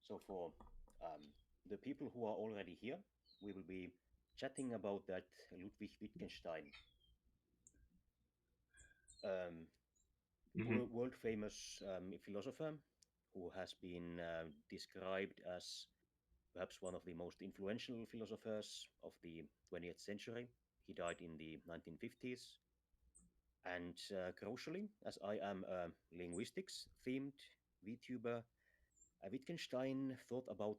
So for the people who are already here, we will be chatting about that Ludwig Wittgenstein, um, Hmm. world famous philosopher who has been described as perhaps one of the most influential philosophers of the 20th century. He died in the 1950s. And crucially, as I am a linguistics themed VTuber, Wittgenstein thought about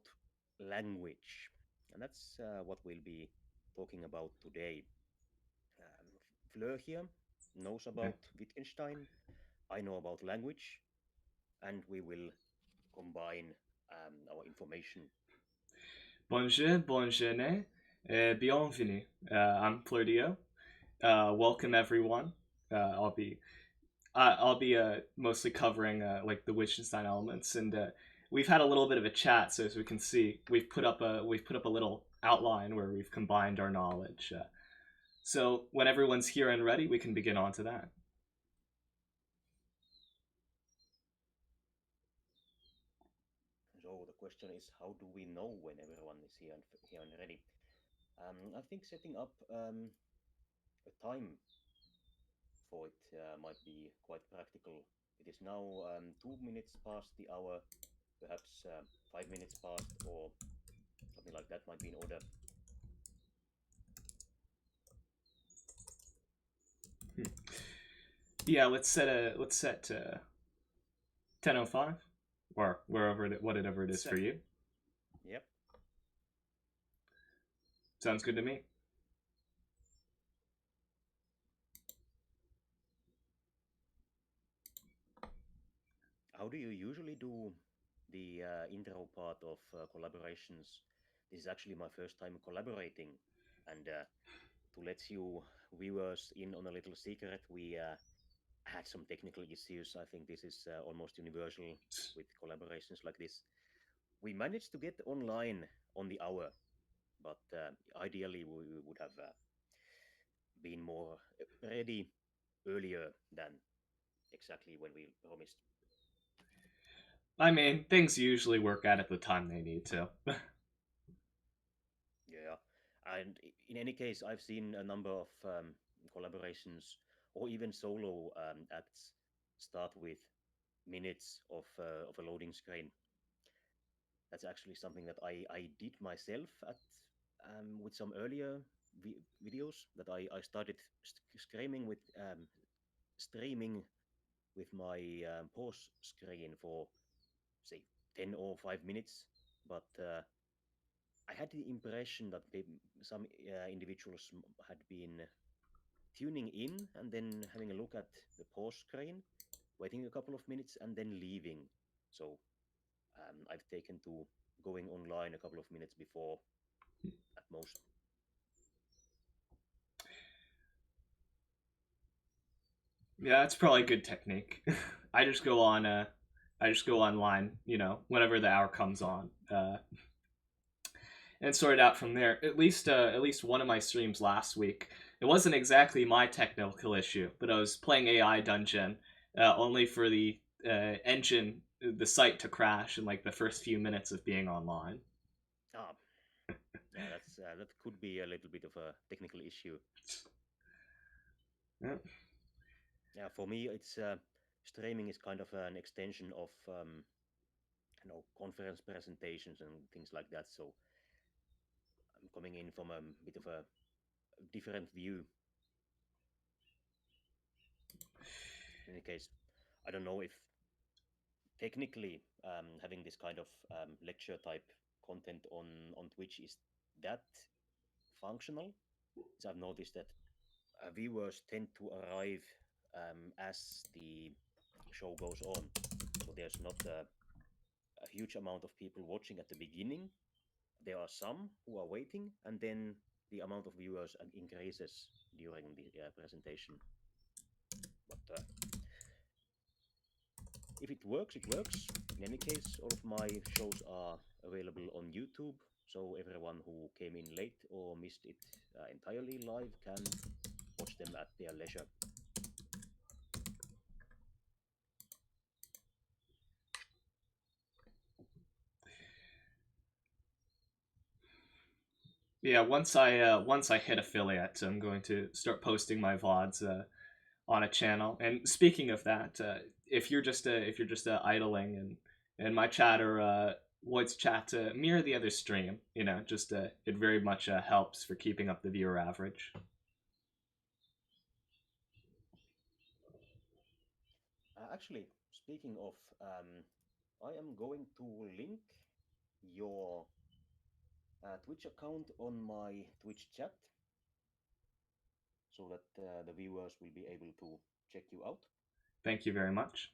language. And that's what we'll be talking about today. Um, Fleur here knows Okay. about Wittgenstein. I know about language, and we will combine our information. Bonjour, bonne journée, bienvenue. I'm Fleur. Welcome everyone. I'll be mostly covering like the Wittgenstein elements, and we've had a little bit of a chat. So as we can see, we've put up a little outline where we've combined our knowledge. So when everyone's here and ready, we can begin on to that. So the question is, how do we know when everyone is here and ready? I think setting up a time for it might be quite practical. It is now 2 minutes past the hour, perhaps 5 minutes past, or something like that might be in order. Hmm. Yeah, let's set 10:05 or whatever it is for Set. you. Yep. Sounds good to me. How do you usually do the intro part of collaborations? This is actually my first time collaborating, and to let you viewers in on a little secret, we had some technical issues. I think this is almost universal with collaborations like this. We managed to get online on the hour, but ideally we would have been more ready earlier than exactly when we promised. I mean, things usually work out at the time they need to. Yeah, and in any case, I've seen a number of collaborations or even solo acts start with minutes of a loading screen. That's actually something that I did myself at with some earlier videos that I started screaming with streaming with my pause screen for say 10 or 5 minutes, but I had the impression that some individuals had been tuning in and then having a look at the pause screen, waiting a couple of minutes, and then leaving. So I've taken to going online a couple of minutes before at most. Yeah, that's probably a good technique. I just go on. I just go online. Whenever the hour comes on, and sort it out from there. At least one of my streams last week. It wasn't exactly my technical issue, but I was playing AI Dungeon, only for the the site to crash in like the first few minutes of being online. Ah, yeah, that could be a little bit of a technical issue. Yeah. Yeah, for me, it's streaming is kind of an extension of conference presentations and things like that. So I'm coming in from a bit of a different view. In any case, I don't know if technically having this kind of lecture type content on Twitch is that functional. So I've noticed that viewers tend to arrive as the show goes on. So there's not a huge amount of people watching at the beginning. There are some who are waiting, and then the amount of viewers increases during the presentation. But if it works, it works. In any case, all of my shows are available on YouTube, so everyone who came in late or missed it entirely live can watch them at their leisure. Yeah, once I hit affiliate, I'm going to start posting my vods on a channel. And speaking of that, if you're just idling and my chat or Woyd's chat mirror the other stream, you know, just it very much helps for keeping up the viewer average. Actually, speaking of, I am going to link your Twitch account on my Twitch chat so that the viewers will be able to check you out. Thank you very much.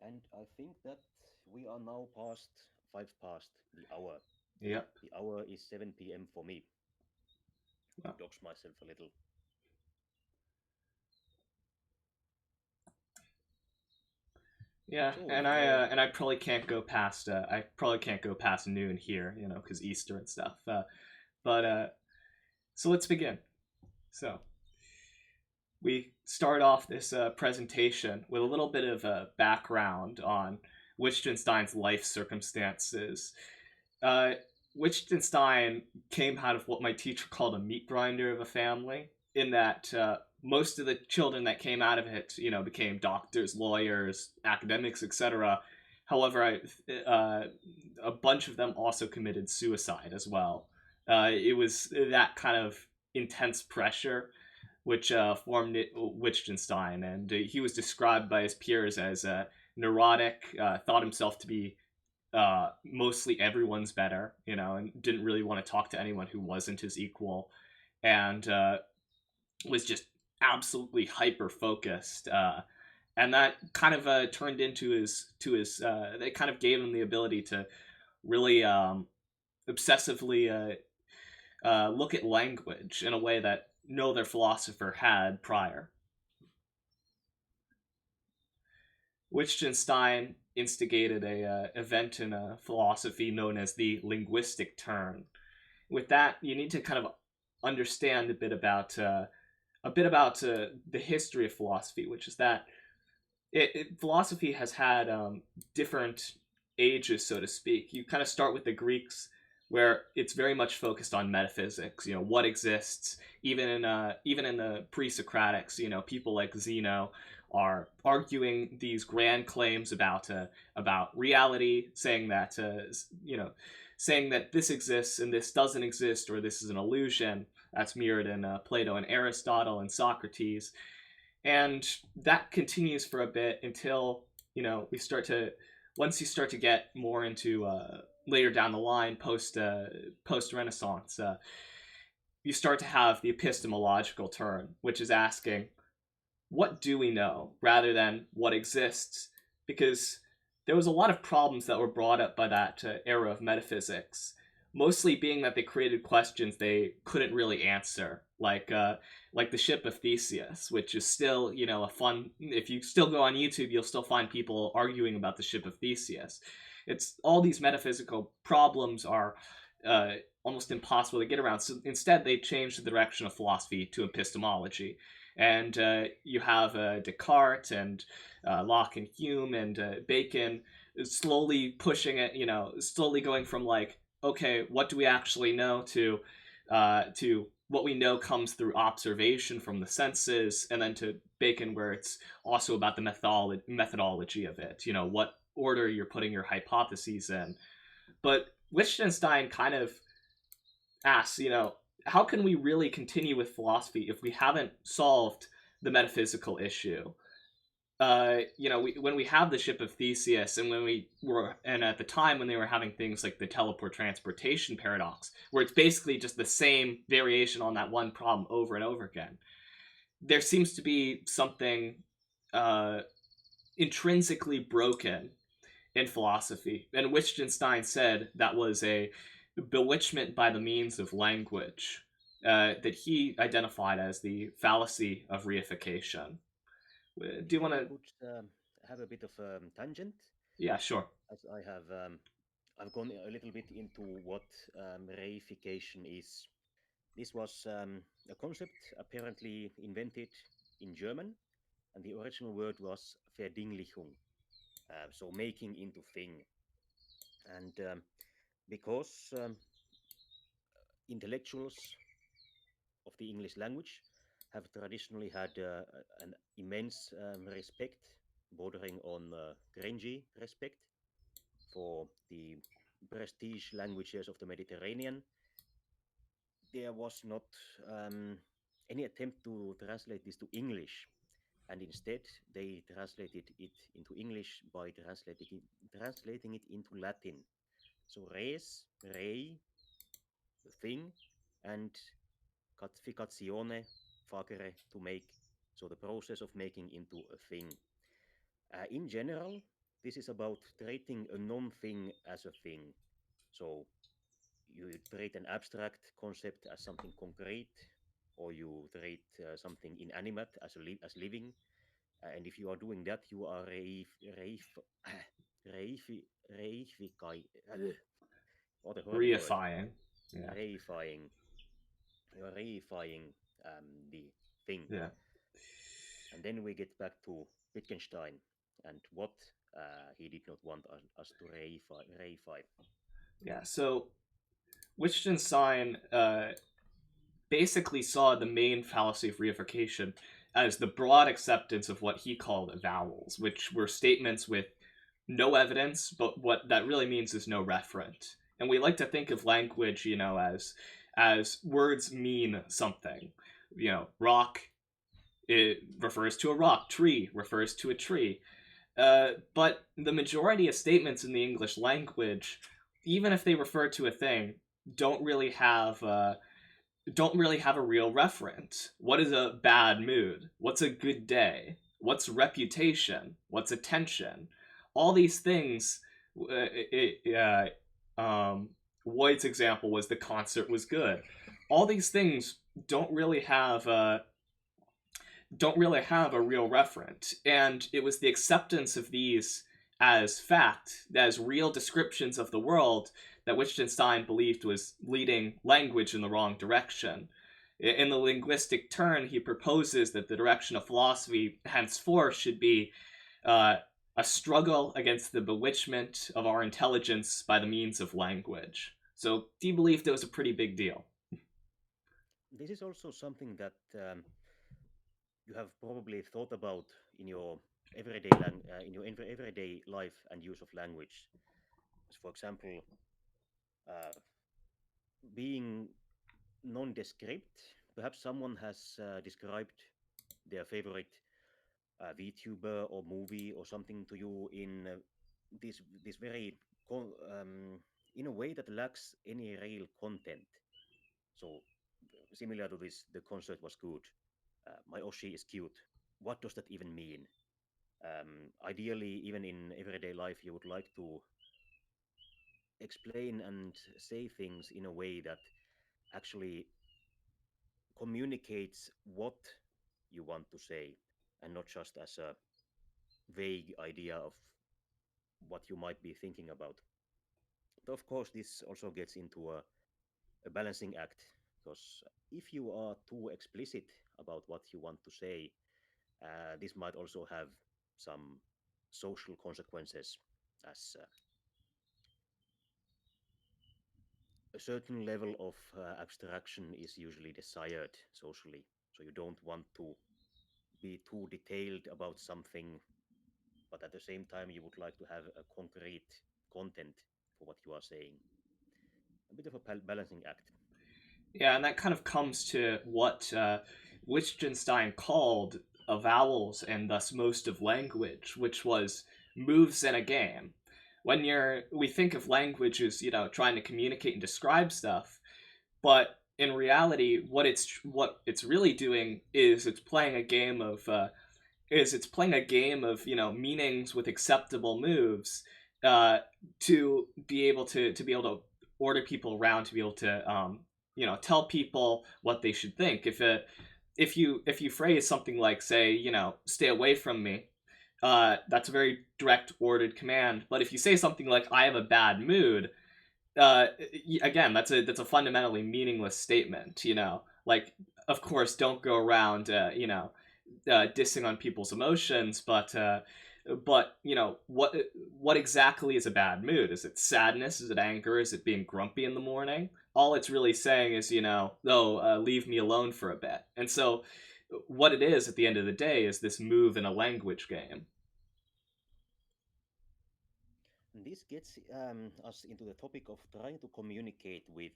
And I think that we are now past 5 past the hour. Yep. The hour is 7 p.m. for me. Well, Dox myself a little. yeah, So if there, and I probably can't go past noon here, you know, because Easter and stuff. But so let's begin. So we start off this presentation with a little bit of a background on Wittgenstein's life circumstances. Uh, Wittgenstein came out of what my teacher called a meat grinder of a family, in that most of the children that came out of it, you know, became doctors, lawyers, academics, etc. However, a bunch of them also committed suicide as well. It was that kind of intense pressure which formed Wittgenstein, and he was described by his peers as neurotic, thought himself to be mostly everyone's better, you know, and didn't really want to talk to anyone who wasn't his equal, and was just absolutely hyper focused. And that kind of turned into they kind of gave him the ability to really obsessively look at language in a way that no other philosopher had prior. Wittgenstein instigated a event in philosophy known as the linguistic turn. With that, you need to kind of understand a bit about the history of philosophy, which is that philosophy has had different ages, so to speak. You kind of start with the Greeks, where it's very much focused on metaphysics. You know, what exists. Even in the pre-Socratics, you know, people like Zeno are arguing these grand claims about reality, saying that you know, saying that this exists and this doesn't exist, or this is an illusion. That's mirrored in Plato and Aristotle and Socrates, and that continues for a bit until, you know, we start to once you start to get more into later down the line, post Renaissance, you start to have the epistemological turn, which is asking, what do we know rather than what exists? Because there was a lot of problems that were brought up by that era of metaphysics, mostly being that they created questions they couldn't really answer, like the ship of Theseus, which is still, you know, a fun. If you still go on YouTube, you'll still find people arguing about the ship of Theseus. It's all these metaphysical problems are uh, almost impossible to get around. So instead, they changed the direction of philosophy to epistemology, and you have Descartes and Locke and Hume and Bacon slowly pushing it, you know, slowly going from like, okay, what do we actually know to what we know comes through observation from the senses, and then to Bacon, where it's also about the methodology of it, you know, what order you're putting your hypotheses in. But Wittgenstein kind of asks, you know, how can we really continue with philosophy if we haven't solved the metaphysical issue? You know, when we have the ship of Theseus, and and at the time when they were having things like the teleport transportation paradox, where it's basically just the same variation on that one problem over and over again, there seems to be something uh, intrinsically broken in philosophy. And Wittgenstein said that was a bewitchment by the means of language, that he identified as the fallacy of reification. Do you if want I to? could have a bit of a tangent, Yeah, sure. as I've gone a little bit into what reification is. This was a concept apparently invented in German, and the original word was Verdinglichung, so making into thing. And because intellectuals of the English language have traditionally had an immense respect, bordering on cringy respect for the prestige languages of the Mediterranean. There was not um, any attempt to translate this to English, and instead they translated it into English by translating it into Latin. So res, rei, thing, and catificazione, facere, to make. So the process of making into a thing. In general, this is about treating a non-thing as a thing. So you treat an abstract concept as something concrete, or you treat something inanimate as as living. And if you are doing that, you are reifi, reifikai, what a horrible word, Reifying. Yeah. reifying. You are reifying the thing. Yeah. And then we get back to Wittgenstein and what he did not want us to reify. Yeah. So Wittgenstein basically saw the main fallacy of reification as the broad acceptance of what he called vowels, which were statements with no evidence, but what that really means is no referent. And we like to think of language, as words mean something. Rock, it refers to a rock. Tree refers to a tree. But the majority of statements in the English language, even if they refer to a thing, don't really have a real reference. What is a bad mood? What's a good day? What's reputation? What's attention? All these things. Woyde's example was the concert was good. All these things don't really have a real referent, and it was the acceptance of these as fact, as real descriptions of the world, that Wittgenstein believed was leading language in the wrong direction. In the linguistic turn, he proposes that the direction of philosophy henceforth should be uh, a struggle against the bewitchment of our intelligence by the means of language. So he believed it was a pretty big deal. This is also something that you have probably thought about in your everyday life and use of language. As for example, uh, being nondescript. Perhaps someone has described their favorite VTuber or movie or something to you in this very in a way that lacks any real content. So similar to this, the concert was good. My Oshi is cute. What does that even mean? Ideally, even in everyday life, you would like to explain and say things in a way that actually communicates what you want to say and not just as a vague idea of what you might be thinking about. But of course, this also gets into a balancing act because if you are too explicit about what you want to say, this might also have some social consequences as a certain level of abstraction is usually desired socially. So you don't want to be too detailed about something, but at the same time, you would like to have a concrete content for what you are saying. A bit of a balancing act. Yeah, and that kind of comes to what Wittgenstein called vowels and thus most of language, which was moves in a game. We think of language as trying to communicate and describe stuff, but in reality, what it's really doing is it's playing a game of meanings with acceptable moves uh, to be able to order people around, to be able to tell people what they should think. If you phrase something like, say, stay away from me, that's a very direct ordered command. But if you say something like, I have a bad mood, uh, again, that's a fundamentally meaningless statement. Like, of course, don't go around dissing on people's emotions, but what exactly is a bad mood? Is it sadness? Is it anger? Is it being grumpy in the morning? All it's really saying is, oh, leave me alone for a bit. And so, what it is at the end of the day is this move in a language game. And this gets us into the topic of trying to communicate with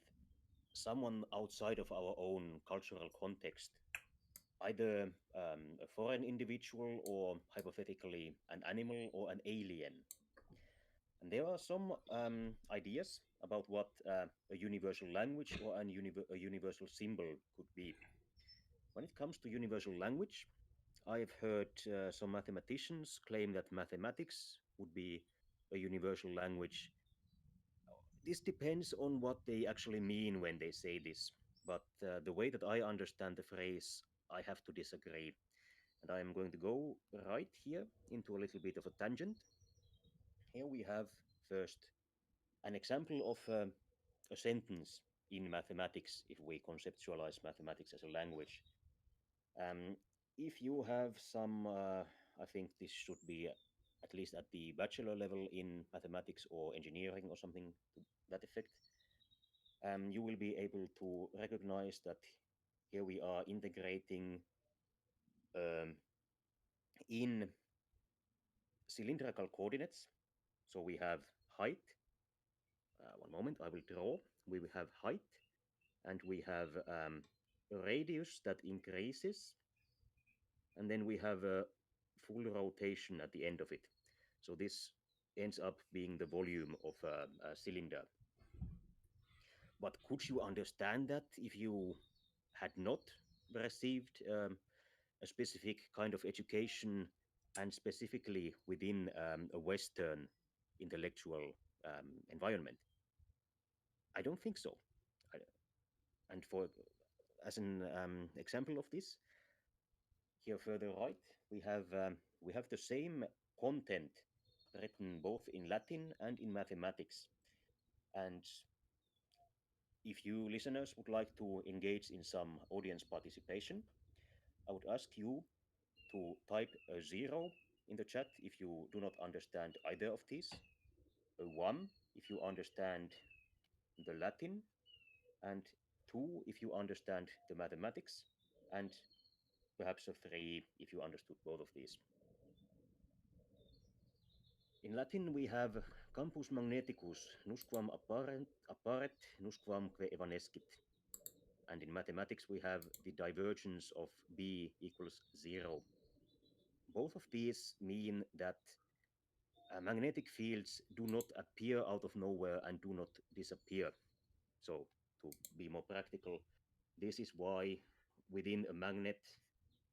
someone outside of our own cultural context, either a foreign individual or hypothetically an animal or an alien. And there are some ideas about what a universal language or a universal symbol could be. When it comes to universal language, I've heard some mathematicians claim that mathematics would be a universal language. This depends on what they actually mean when they say this, but the way that I understand the phrase, I have to disagree. And I am going to go right here into a little bit of a tangent. Here we have first an example of a sentence in mathematics if we conceptualize mathematics as a language. Um, if you have some, I think this should be at least at the bachelor level in mathematics or engineering or something to that effect, you will be able to recognize that here we are integrating um, in cylindrical coordinates. So we have height. One moment, I will draw. We will have height and we have a radius that increases, and then we have a full rotation at the end of it. So this ends up being the volume of a cylinder. But could you understand that if you had not received a specific kind of education and specifically within a Western intellectual environment? I don't think so. I, and for as an example of this, here further right, we have the same content written both in Latin and in mathematics. And if you listeners would like to engage in some audience participation, I would ask you to type a zero in the chat if you do not understand either of these, a one if you understand the Latin, and two if you understand the mathematics, and perhaps a three if you understood both of these. In Latin, we have campus magneticus nusquam apparet nusquam que evanescit. And in mathematics, we have the divergence of B equals zero. Both of these mean that magnetic fields do not appear out of nowhere and do not disappear. So, to be more practical, this is why within a magnet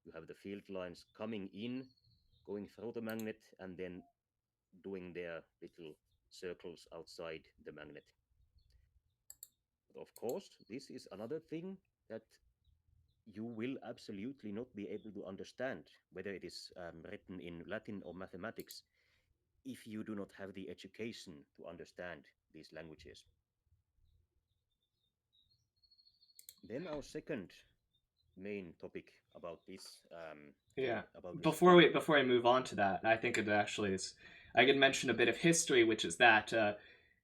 you have the field lines coming in, going through the magnet, and then doing their little circles outside the magnet. But of course, this is another thing that you will absolutely not be able to understand, whether it is written in Latin or mathematics, if you do not have the education to understand these languages. Then our second main topic about this Yeah. about the Before stream. we move on to that, I think it actually is. I could mention a bit of history, which is that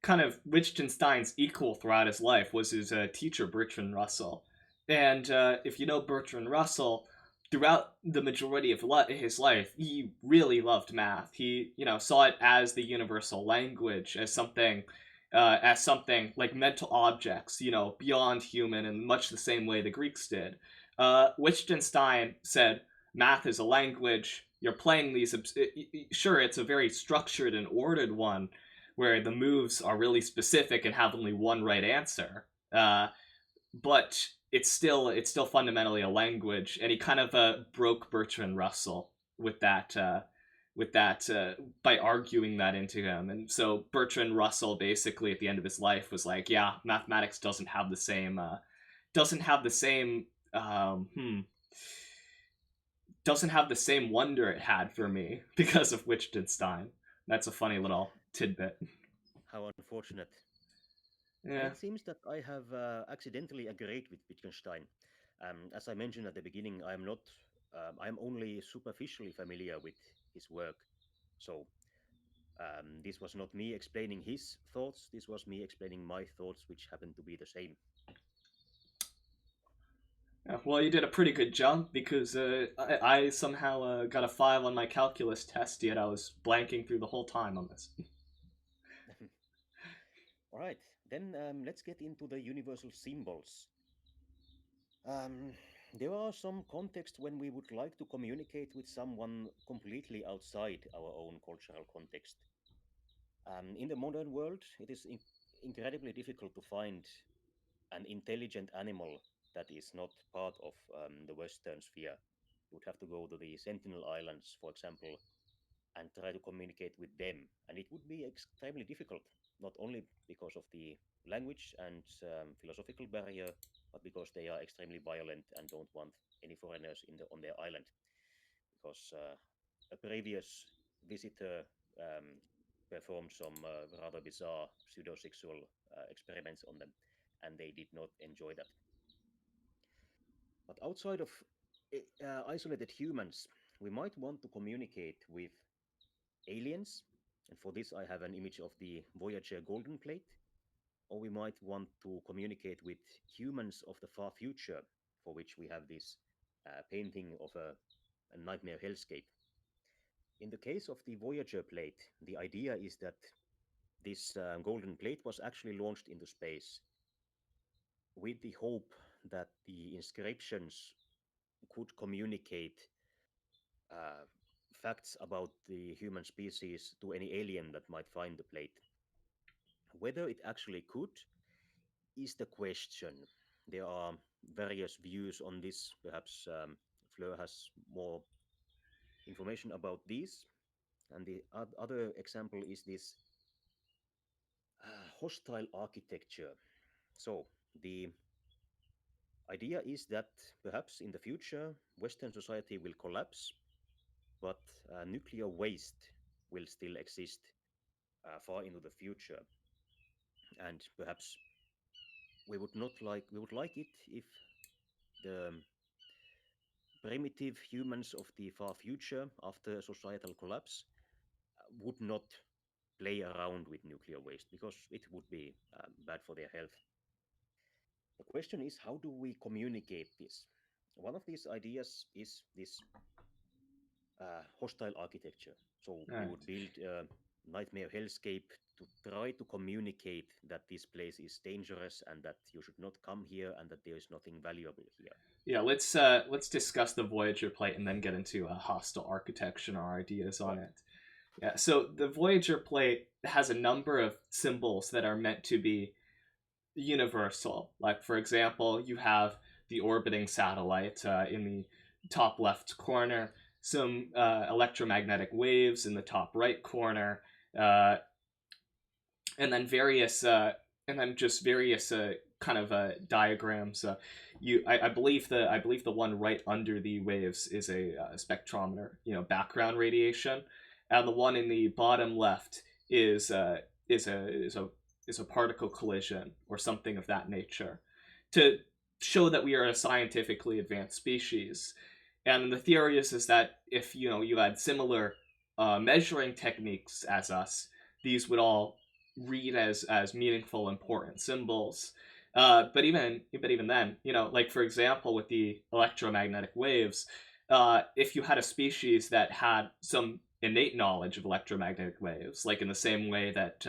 kind of Wittgenstein's equal throughout his life was his teacher Bertrand Russell, and if you know Bertrand Russell, throughout the majority of his life, he really loved math. He saw it as the universal language, as something like mental objects, beyond human, in much the same way the Greeks did. Wittgenstein said math is a language. You're playing these. Sure, it's a very structured and ordered one, where the moves are really specific and have only one right answer. But it's still fundamentally a language, and he kind of broke Bertrand Russell with that. By arguing that into him, and so Bertrand Russell basically at the end of his life was like, yeah, mathematics doesn't have the same um, hmm, doesn't have the same wonder it had for me because of Wittgenstein. That's a funny little tidbit. How unfortunate. And Yeah. it seems that I have accidentally agreed with Wittgenstein. As I mentioned at the beginning, I am not I'm only superficially familiar with his work. So this was not me explaining his thoughts, this was me explaining my thoughts, which happen to be the same. Yeah, well, you did a pretty good job because I somehow got a 5 on my calculus test, yet I was blanking through the whole time on this. All right, then let's get into the universal symbols. Um, there are some contexts when we would like to communicate with someone completely outside our own cultural context. In the modern world, it is incredibly difficult to find an intelligent animal that is not part of the Western sphere. You would have to go to the Sentinel Islands, for example, and try to communicate with them. And it would be extremely difficult, not only because of the language and philosophical barrier, but because they are extremely violent and don't want any foreigners on their island. Because a previous visitor performed some rather bizarre pseudosexual experiments on them, and they did not enjoy that. But outside of isolated humans, we might want to communicate with aliens. And for this, I have an image of the Voyager Golden Plate. Or we might want to communicate with humans of the far future, for which we have this painting of a nightmare hellscape. In the case of the Voyager plate, the idea is that this golden plate was actually launched into space with the hope that the inscriptions could communicate uh, facts about the human species to any alien that might find the plate. Whether it actually could is the question. There are various views on this. Perhaps Fleur has more information about these. And the other example is this hostile architecture. So the idea is that perhaps in the future, Western society will collapse, but nuclear waste will still exist far into the future. And perhaps we would like it if the primitive humans of the far future after societal collapse would not play around with nuclear waste because it would be bad for their health. The question is, how do we communicate this? One of these ideas is this hostile architecture. So All we right. would build a nightmare hellscape to try to communicate that this place is dangerous and that you should not come here and that there is nothing valuable here. Yeah, let's discuss the Voyager plate and then get into hostile architecture and our ideas on Right. it. Yeah, so the Voyager plate has a number of symbols that are meant to be universal. Like, for example, you have the orbiting satellite in the top left corner, some electromagnetic waves in the top right corner, uh, and then just various kind of diagrams. I believe the one right under the waves is a spectrometer, background radiation, and the one in the bottom left is is a is a is a particle collision or something of that nature, to show that we are a scientifically advanced species. And the theory is that if you had similar measuring techniques as us, these would all read as meaningful, important symbols. But even then, like for example, with the electromagnetic waves, if you had a species that had some innate knowledge of electromagnetic waves, like in the same way that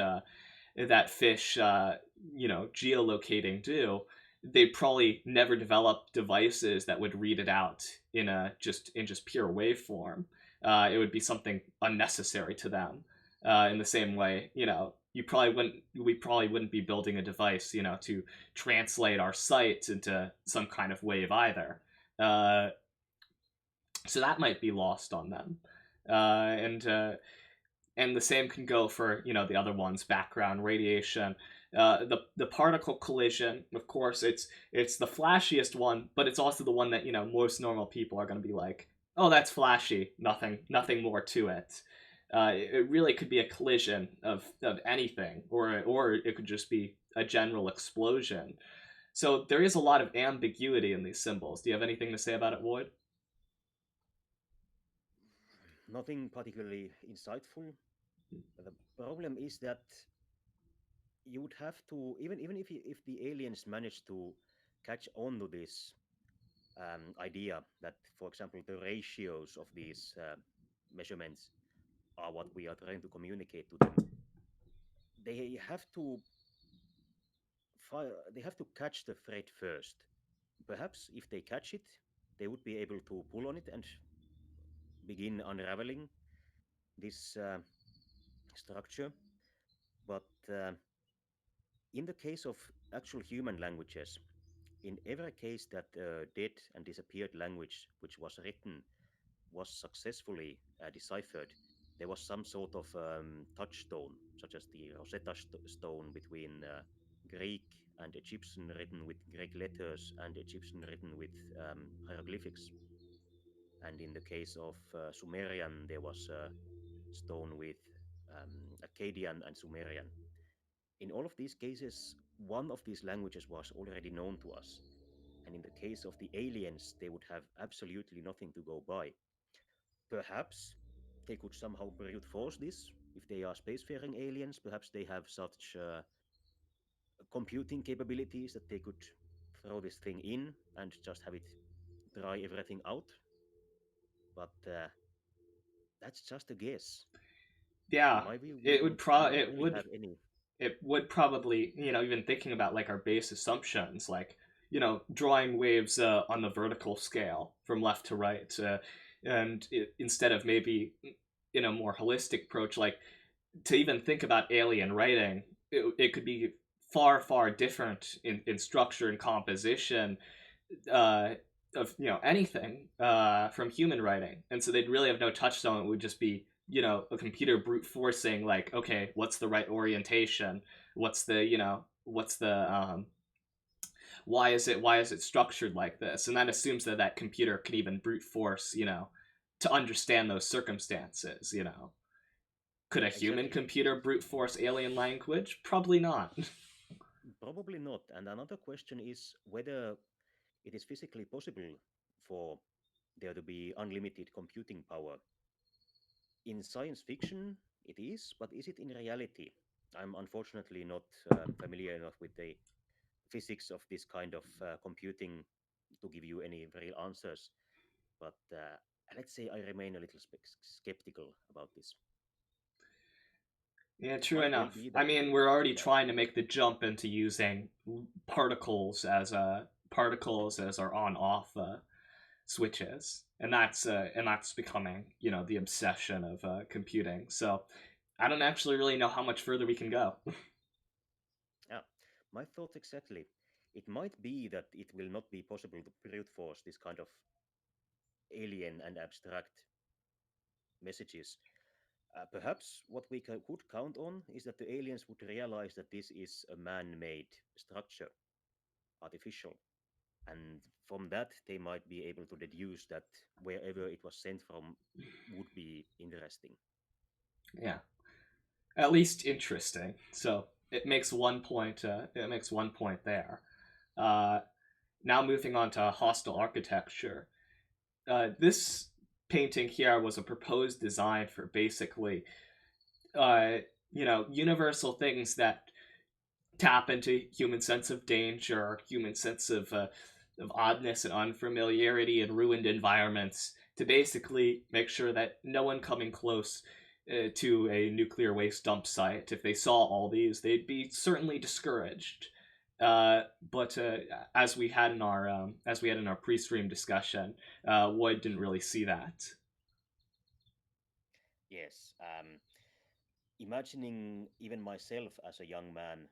fish, geolocating do, they'd probably never develop devices that would read it out in just pure waveform. It would be something unnecessary to them. In the same way, we probably wouldn't be building a device, to translate our sight into some kind of wave either. Uh, so that might be lost on them. And the same can go for the other ones, background radiation. The particle collision, of course, it's the flashiest one, but it's also the one that most normal people are going to be like, oh, that's flashy, nothing more to it. It really could be a collision of anything, or it could just be a general explosion. So there is a lot of ambiguity in these symbols. Do you have anything to say about it, Woyde? Nothing particularly insightful. The problem is that you would have to, even if the aliens manage to catch on to this idea that, for example, the ratios of these measurements are what we are trying to communicate to them, they have to they have to catch the thread first. Perhaps if they catch it, they would be able to pull on it and begin unraveling this structure. But in the case of actual human languages, in every case that dead and disappeared language which was written was successfully deciphered, there was some sort of touchstone, such as the Rosetta Stone between Greek and Egyptian written with Greek letters and Egyptian written with hieroglyphics. And in the case of Sumerian, there was a stone with Akkadian and Sumerian. In all of these cases, one of these languages was already known to us. And in the case of the aliens, they would have absolutely nothing to go by. Perhaps they could somehow brute force this. If they are spacefaring aliens, perhaps they have such computing capabilities that they could throw this thing in and just have it dry everything out. But that's just a guess. In Yeah, my view, it would we pro don't it really would have any. it would probably, even thinking about like our base assumptions, like, drawing waves on the vertical scale from left to right, and instead of maybe in a more holistic approach, like to even think about alien writing, it could be far far different in structure and composition, uh, of anything from human writing, and so they'd really have no touchstone. It would just be a computer brute forcing, like, okay, what's the right orientation, what's the why is it structured like this, and that assumes that that computer can even brute force, to understand those circumstances. Could a human Exactly. computer brute force alien language? Probably not. Probably not. And another question is whether it is physically possible for there to be unlimited computing power. In science fiction, it is, but is it in reality? I'm unfortunately not familiar enough with the physics of this kind of computing to give you any real answers. But let's say I remain a little skeptical about this. Yeah, It true might well enough. be I that, mean, we're already yeah, trying to make the jump into using particles as our on-off switches, and that's becoming the obsession of computing. So I don't actually really know how much further we can go. yeah, my thoughts exactly. It might be that it will not be possible to brute force this kind of alien and abstract messages. Perhaps what we could count on is that the aliens would realize that this is a man made structure, artificial. And from that, they might be able to deduce that wherever it was sent from would be interesting. Yeah, at least interesting. So it makes one point. It makes one point there. Uh, Now moving on to hostile architecture. This painting here was a proposed design for basically, uh, universal things that tap into human sense of danger, human sense of oddness and unfamiliarity and ruined environments, to basically make sure that no one coming close to a nuclear waste dump site, if they saw all these, they'd be certainly discouraged. But as we had in our pre-stream discussion, Woyde didn't really see that. Yes, imagining even myself as a young man,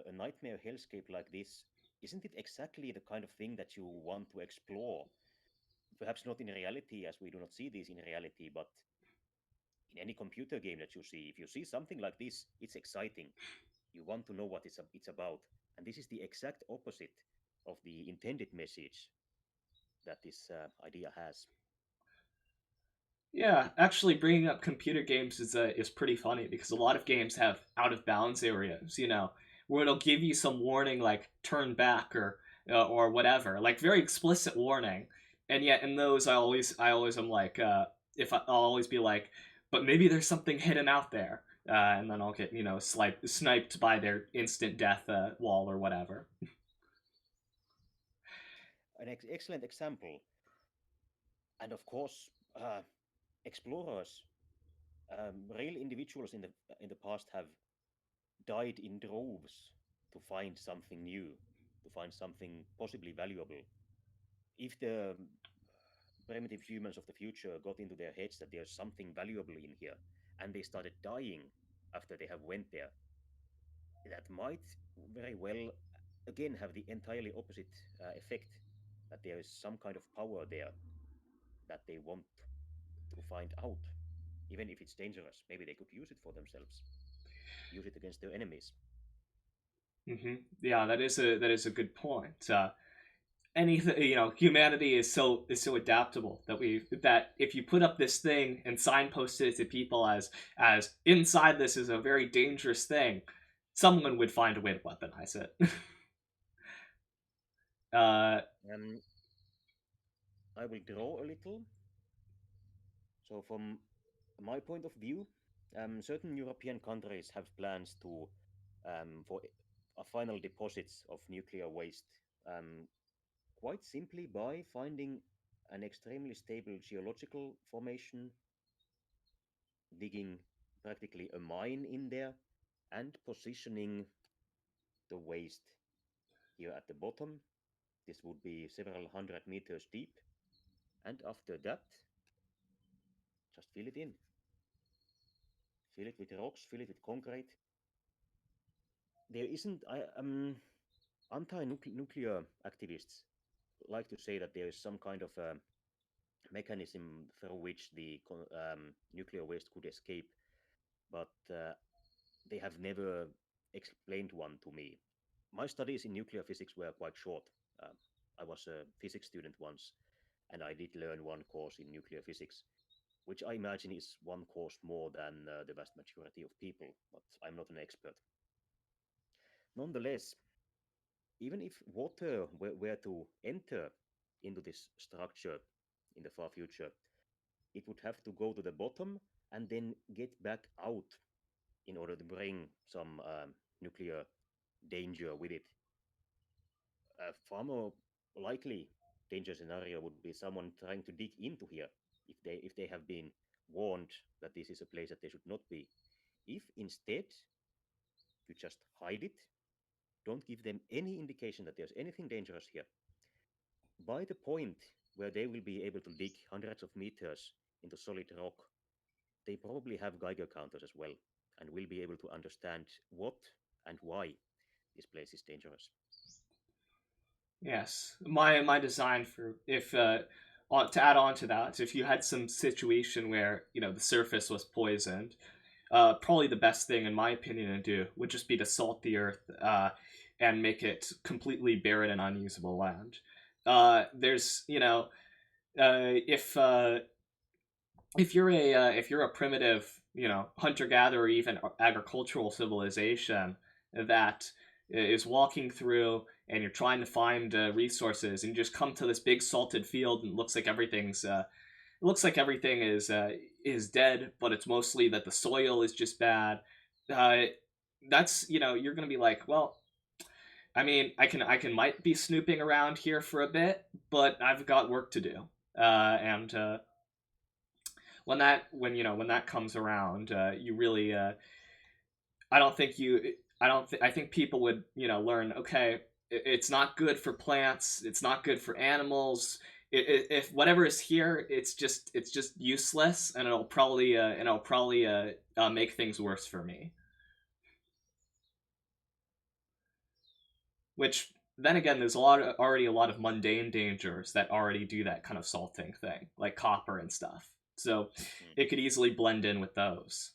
a nightmare hellscape like this, isn't it exactly the kind of thing that you want to explore? Perhaps not in reality, as we do not see this in reality, but in any computer game that you see, if you see something like this, it's exciting. You want to know what it's about. And this is the exact opposite of the intended message that this idea has. Yeah, actually, bringing up computer games is pretty funny because a lot of games have out of bounds areas, where it'll give you some warning like turn back or whatever, like very explicit warning. And yet in those, I always am like, if I'll always be like, but maybe there's something hidden out there, and then I'll get sniped by their instant death wall or whatever. An excellent example. And of course, explorers, real individuals in the past have died in droves to find something new, to find something possibly valuable. If the primitive humans of the future got into their heads that there's something valuable in here, and they started dying after they have went there, that might very well again have the entirely opposite effect, that there is some kind of power there that they want to find out, even if it's dangerous. Maybe they could use it for themselves, use it against their enemies. Yeah, that is a good point. Anything, humanity is so adaptable that if you put up this thing and signposted it to people as inside this is a very dangerous thing, someone would find a way to weaponize it. uh, um, I will draw a little. So from my point of view, certain European countries have plans to for a final deposits of nuclear waste, um, quite simply by finding an extremely stable geological formation, digging practically a mine in there, and positioning the waste here at the bottom. This would be several hundred meters deep, and after that, just fill it in. Fill it with rocks, fill it with concrete. There isn't anti-nuclear activists like to say that there is some kind of a mechanism through which the nuclear waste could escape, but they have never explained one to me. My studies in nuclear physics were quite short. Uh, I was a physics student once, and I did learn one course in nuclear physics, which I imagine is one course more than the vast majority of people, but I'm not an expert. Nonetheless, even if water were to enter into this structure in the far future, it would have to go to the bottom and then get back out in order to bring some nuclear danger with it. A far more likely danger scenario would be someone trying to dig into here if they have been warned that this is a place that they should not be. If instead you just hide it, don't give them any indication that there's anything dangerous here, by the point where they will be able to dig hundreds of meters into solid rock, they probably have Geiger counters as well and will be able to understand what and why this place is dangerous. yes, my design for if to add on to that, if you had some situation where the surface was poisoned, probably the best thing, in my opinion, to do would just be to salt the earth and make it completely barren and unusable land. There's, if you're a primitive, hunter gatherer, even agricultural civilization that is walking through and you're trying to find resources and you just come to this big salted field and it looks like everything is dead, but it's mostly that the soil is just bad. Uh, that's you're gonna be like, well, I mean, I can might be snooping around here for a bit, but I've got work to do. And when that comes around, you really I don't think you I think people would learn, okay, it's not good for plants, it's not good for animals. If whatever is here, it's just useless, and it'll probably make things worse for me. Which then again, there's already a lot of mundane dangers that already do that kind of salting thing, like copper and stuff. So Mm. it could easily blend in with those.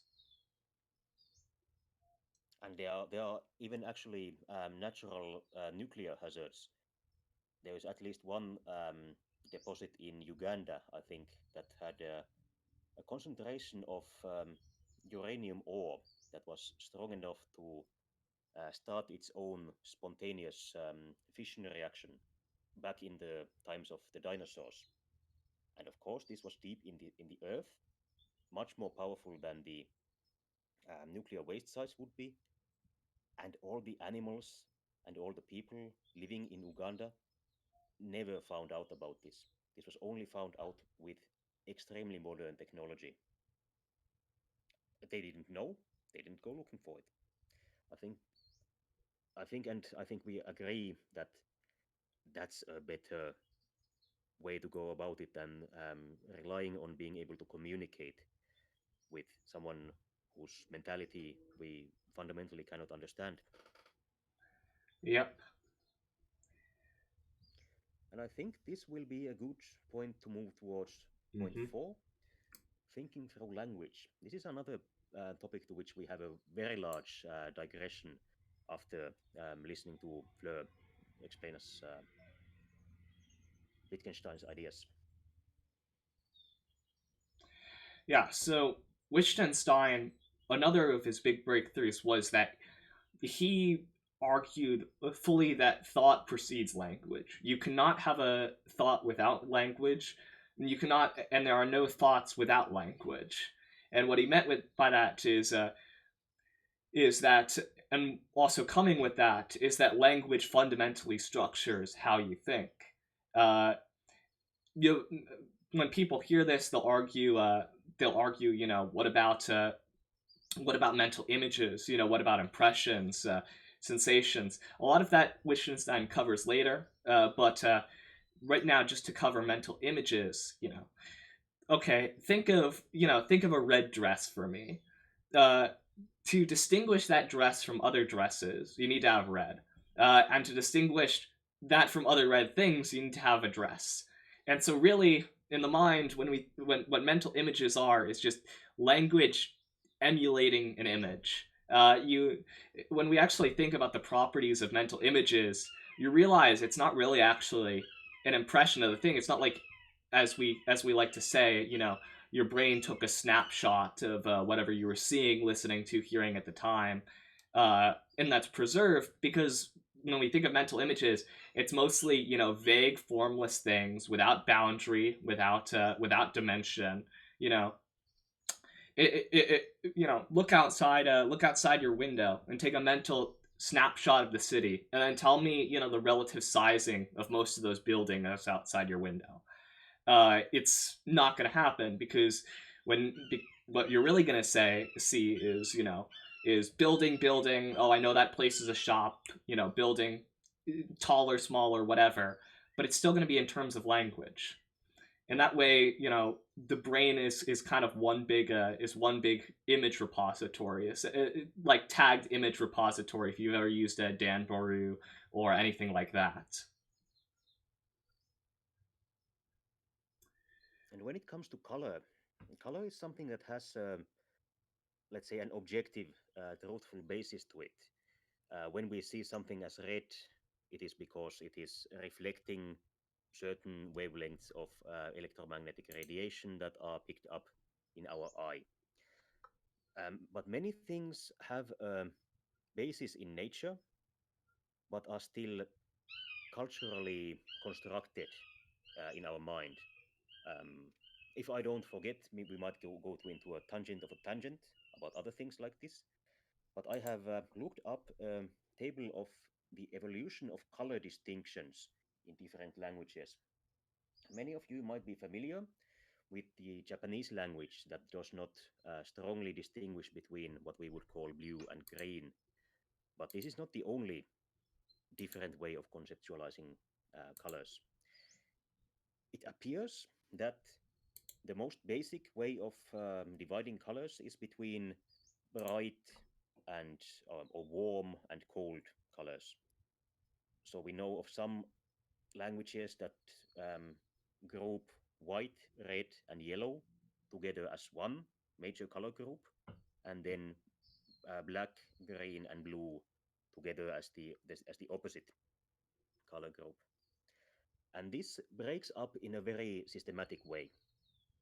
And there are even actually natural nuclear hazards. There is at least one deposit in Uganda, I think, that had a concentration of uranium ore that was strong enough to start its own spontaneous fission reaction back in the times of the dinosaurs. And of course, this was deep in the earth, much more powerful than the nuclear waste sites would be. And all the animals and all the people living in Uganda never found out about this. This was only found out with extremely modern technology. They didn't know. They didn't go looking for it. I think. I think we agree that that's a better way to go about it than relying on being able to communicate with someone whose mentality we fundamentally cannot understand. Yep. And I think this will be a good point to move towards point Mm-hmm. four, thinking through language. This is another topic to which we have a very large digression after listening to Fleur explain us Wittgenstein's ideas. Yeah. So Wittgenstein, another of his big breakthroughs was that he argued fully that thought precedes language. You cannot have a thought without language, and you cannot, and there are no thoughts without language. And what he meant with by that is that, and also coming with that is that language fundamentally structures how you think. Uh, you when people hear this, they'll argue, what about mental images? What about impressions, sensations? A lot of that Wittgenstein covers later, but right now, just to cover mental images, okay, think of a red dress for me. Uh, to distinguish that dress from other dresses, you need to have red. And to distinguish that from other red things, you need to have a dress. And so, really, in the mind, when what mental images are is just language emulating an image. When we actually think about the properties of mental images, you realize it's not really actually an impression of the thing. It's not like, as we like to say, your brain took a snapshot of whatever you were seeing, listening to, hearing at the time, and that's preserved because when we think of mental images, it's mostly vague, formless things without boundary, without dimension. You know, look outside your window and take a mental snapshot of the city, and then tell me the relative sizing of most of those buildings that's outside your window. It's not going to happen because when what you're really going to see is building. Oh, I know that place is a shop. Building taller, smaller, whatever. But it's still going to be in terms of language, and that way, the brain is kind of one big image repository. It's like tagged image repository. If you've ever used a Dan Baru or anything like that. And when it comes to color, color is something that has, let's say, an objective, truthful basis to it. When we see something as red, it is because it is reflecting certain wavelengths of electromagnetic radiation that are picked up in our eye. But many things have a basis in nature, but are still culturally constructed in our mind. Um, if I don't forget, we might go into a tangent of a tangent about other things like this. But I have looked up a table of the evolution of color distinctions in different languages. Many of you might be familiar with the Japanese language that does not strongly distinguish between what we would call blue and green. But this is not the only different way of conceptualizing colors. It appears that the most basic way of dividing colors is between bright and or warm and cold colors. So we know of some languages that um, group white, red, and yellow together as one major color group, and then black, green, and blue together as the opposite color group. And this breaks up in a very systematic way.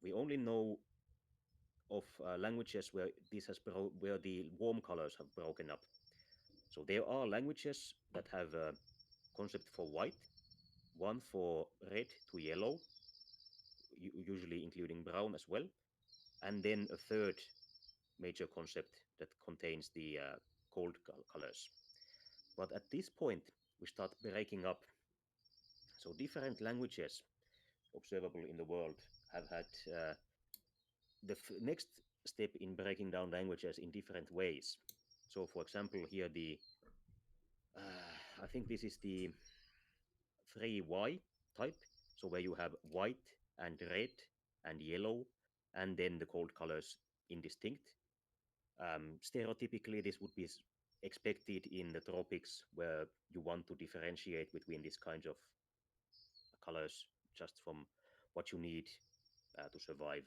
We only know of languages where where the warm colors have broken up. So there are languages that have concept for white, one for red to yellow, usually including brown as well. And then a third major concept that contains the cold colors. But at this point, we start breaking up. So different languages observable in the world have had the next step in breaking down languages in different ways. So, for example, here I think this is the 3Y type. So where you have white and red and yellow, and then the cold colors indistinct. Stereotypically, this would be expected in the tropics where you want to differentiate between these kinds of colors just from what you need to survive.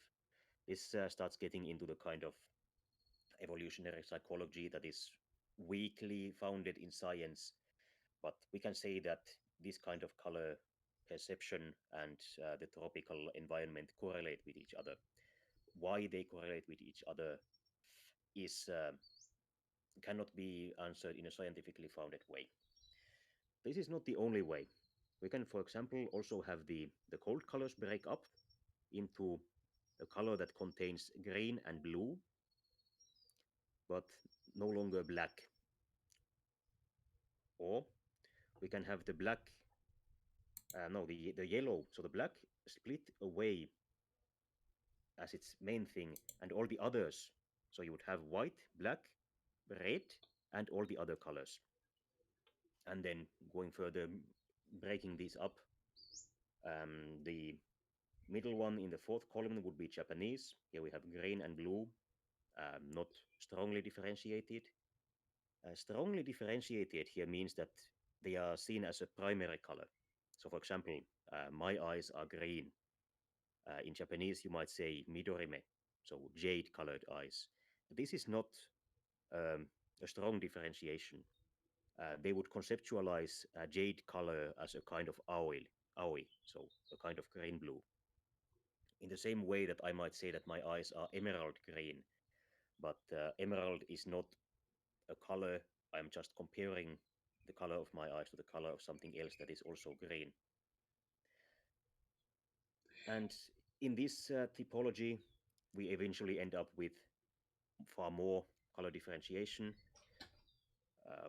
This starts getting into the kind of evolutionary psychology that is weakly founded in science, but we can say that this kind of color perception and the tropical environment correlate with each other. Why they correlate with each other is cannot be answered in a scientifically founded way. This is not the only way. We can, for example, also have the cold colors break up into a color that contains green and blue, but no longer black. Or we can have the black, no, the yellow, so the black split away as its main thing, and all the others. So you would have white, black, red, and all the other colors. And then going further, breaking these up, the middle one in the fourth column would be Japanese. Here we have green and blue, not strongly differentiated. Strongly differentiated here means that they are seen as a primary color. So, for example, my eyes are green. In Japanese, you might say midorime, so jade colored eyes. This is not um, a strong differentiation. They would conceptualize jade color as a kind of aoi, so a kind of green blue. In the same way that I might say that my eyes are emerald green, but emerald is not a color. I'm just comparing the color of my eyes to the color of something else that is also green. And in this typology, we eventually end up with far more color differentiation.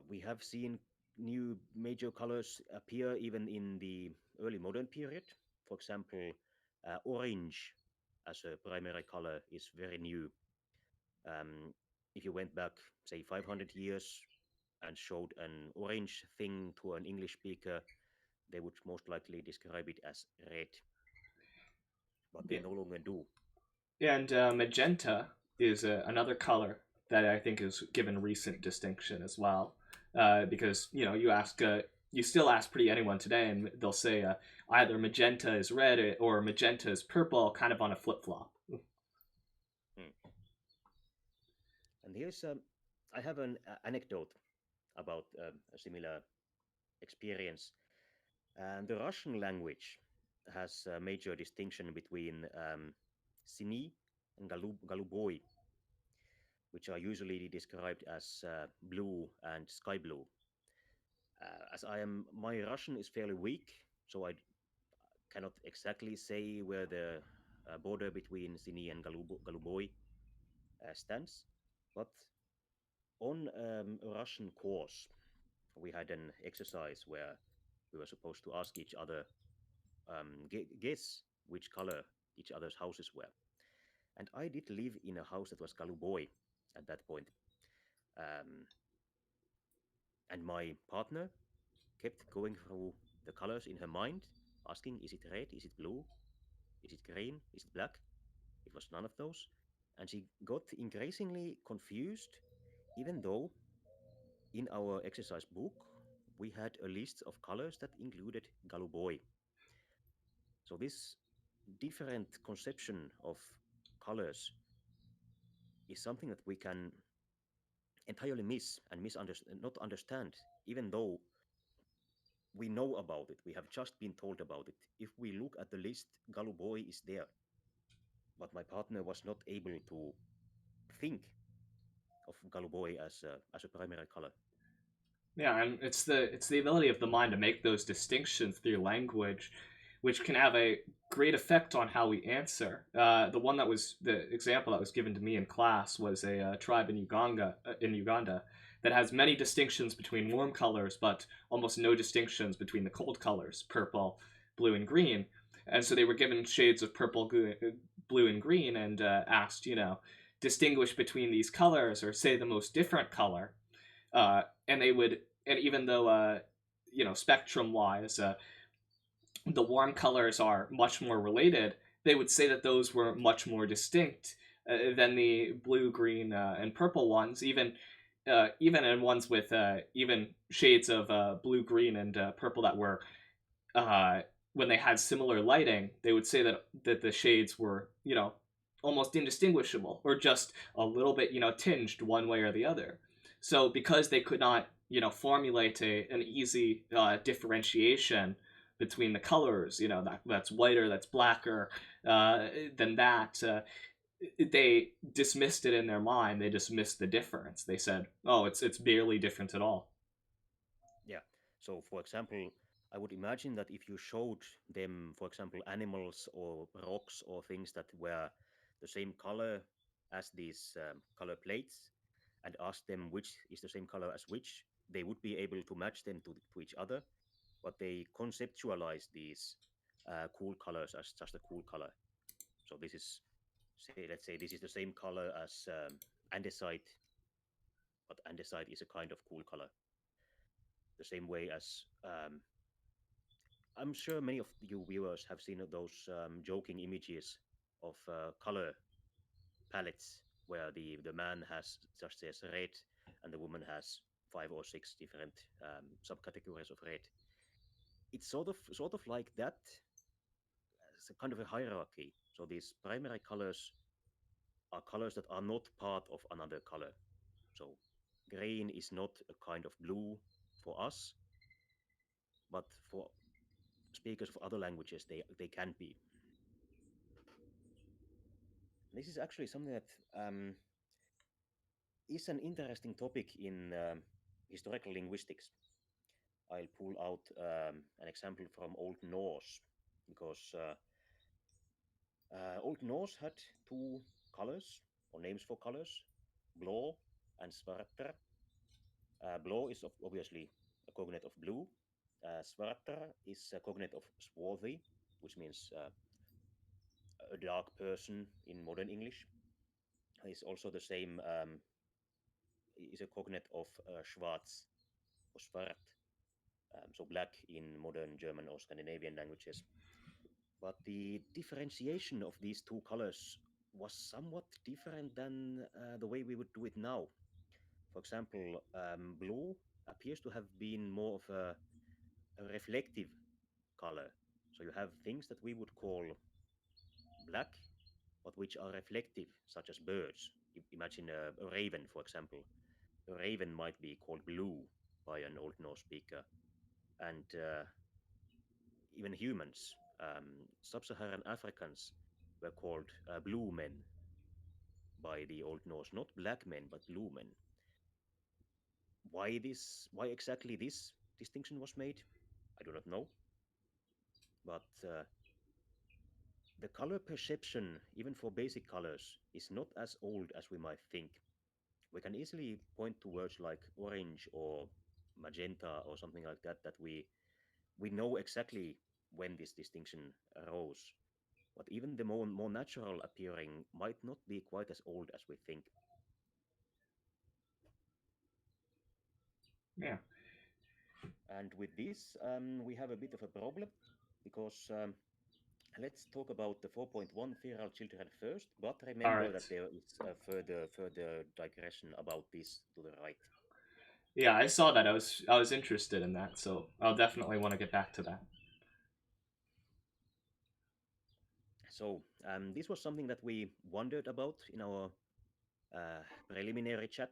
We have seen new major colors appear even in the early modern period. For example, orange as a primary color is very new. Um, if you went back, say, 500 years and showed an orange thing to an English speaker, they would most likely describe it as red, but they Yeah. no longer do. And magenta is another color that I think is given recent distinction as well, because you still ask pretty anyone today, and they'll say either magenta is red or magenta is purple, kind of on a flip flop. Hmm. And I have an anecdote about a similar experience. And the Russian language has a major distinction between Sini and Galuboy, which are usually described as blue and sky blue. As my Russian is fairly weak, so I cannot exactly say where the border between Sini and Galuboy stands. But on a Russian course, we had an exercise where we were supposed to ask each other, guess which color each other's houses were. And I did live in a house that was Galuboy at that point. Um, and my partner kept going through the colors in her mind, asking, is it red? Is it blue? Is it green? Is it black? It was none of those. And she got increasingly confused, even though in our exercise book we had a list of colors that included Galuboy. So this different conception of colors is something that we can entirely miss and not understand, even though we know about it. We have just been told about it. If we look at the list, Galuboy is there, but my partner was not able to think of Galuboy as a primary color. Yeah, and it's the ability of the mind to make those distinctions through language, which can have a great effect on how we answer. The example that was given to me in class was a tribe in Uganda that has many distinctions between warm colors, but almost no distinctions between the cold colors, purple, blue, and green. And so they were given shades of purple, blue, and green, and asked, distinguish between these colors or say the most different color. And they would, and even though, spectrum wise, the warm colors are much more related, they would say that those were much more distinct than the blue, green, and purple ones. Even in ones with even shades of blue, green, and purple that were uh, when they had similar lighting, they would say that the shades were almost indistinguishable or just a little bit tinged one way or the other. So because they could not formulate an easy differentiation between the colors, that's whiter, that's blacker than that. They dismissed it in their mind. They dismissed the difference. They said, "Oh, it's barely different at all." Yeah. So, for example, I would imagine that if you showed them, for example, animals or rocks or things that were the same color as these color plates, and asked them which is the same color as which, they would be able to match them to each other, but they conceptualize these cool colors as just a cool color. So this is, say, let's say this is the same color as andesite, but andesite is a kind of cool color. The same way as I'm sure many of you viewers have seen those joking images of color palettes where the man has just says red and the woman has 5 or 6 different subcategories of red. It's sort of like that. It's a kind of a hierarchy. So these primary colors are colors that are not part of another color. So green is not a kind of blue for us, but for speakers of other languages, they can be. This is actually something that is an interesting topic in historical linguistics. I'll pull out an example from Old Norse because Old Norse had two colors or names for colors, blå and svarter. Blå is obviously a cognate of blue. Svarter is a cognate of swarthy, which means a dark person in modern English. It's also the same, is a cognate of schwarz or svart, so black in modern German or Scandinavian languages. But the differentiation of these two colors was somewhat different than the way we would do it now. For example, blue appears to have been more of a reflective color. So you have things that we would call black, but which are reflective, such as birds. Imagine a raven, for example. A raven might be called blue by an Old Norse speaker, and even humans. Sub-Saharan Africans were called blue men by the Old Norse, not black men, but blue men. Why this? Why exactly this distinction was made? I do not know. But the color perception, even for basic colors, is not as old as we might think. We can easily point to words like orange or magenta or something like that that we know exactly when this distinction arose. But even the more natural appearing might not be quite as old as we think. Yeah. And with this, we have a bit of a problem because let's talk about the 4.1 feral children first, but All remember that right. there is a further digression about this to the right. Yeah, I saw that. I was interested in that, so I'll definitely want to get back to that. So this was something that we wondered about in our preliminary chat,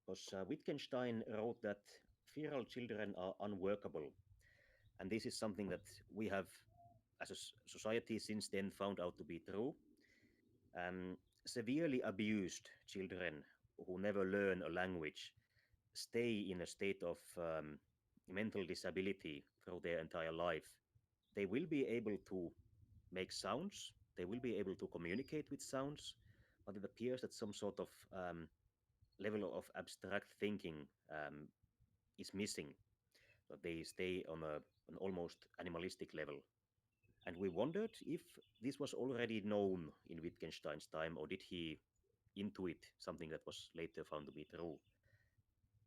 because Wittgenstein wrote that feral children are unworkable, and this is something that we have, as a society, since then found out to be true. Severely abused children who never learn a language stay in a state of mental disability through their entire life. They will be able to make sounds, they will be able to communicate with sounds, but it appears that some sort of level of abstract thinking is missing. So they stay on an almost animalistic level. And we wondered if this was already known in Wittgenstein's time, or did he intuit something that was later found to be true?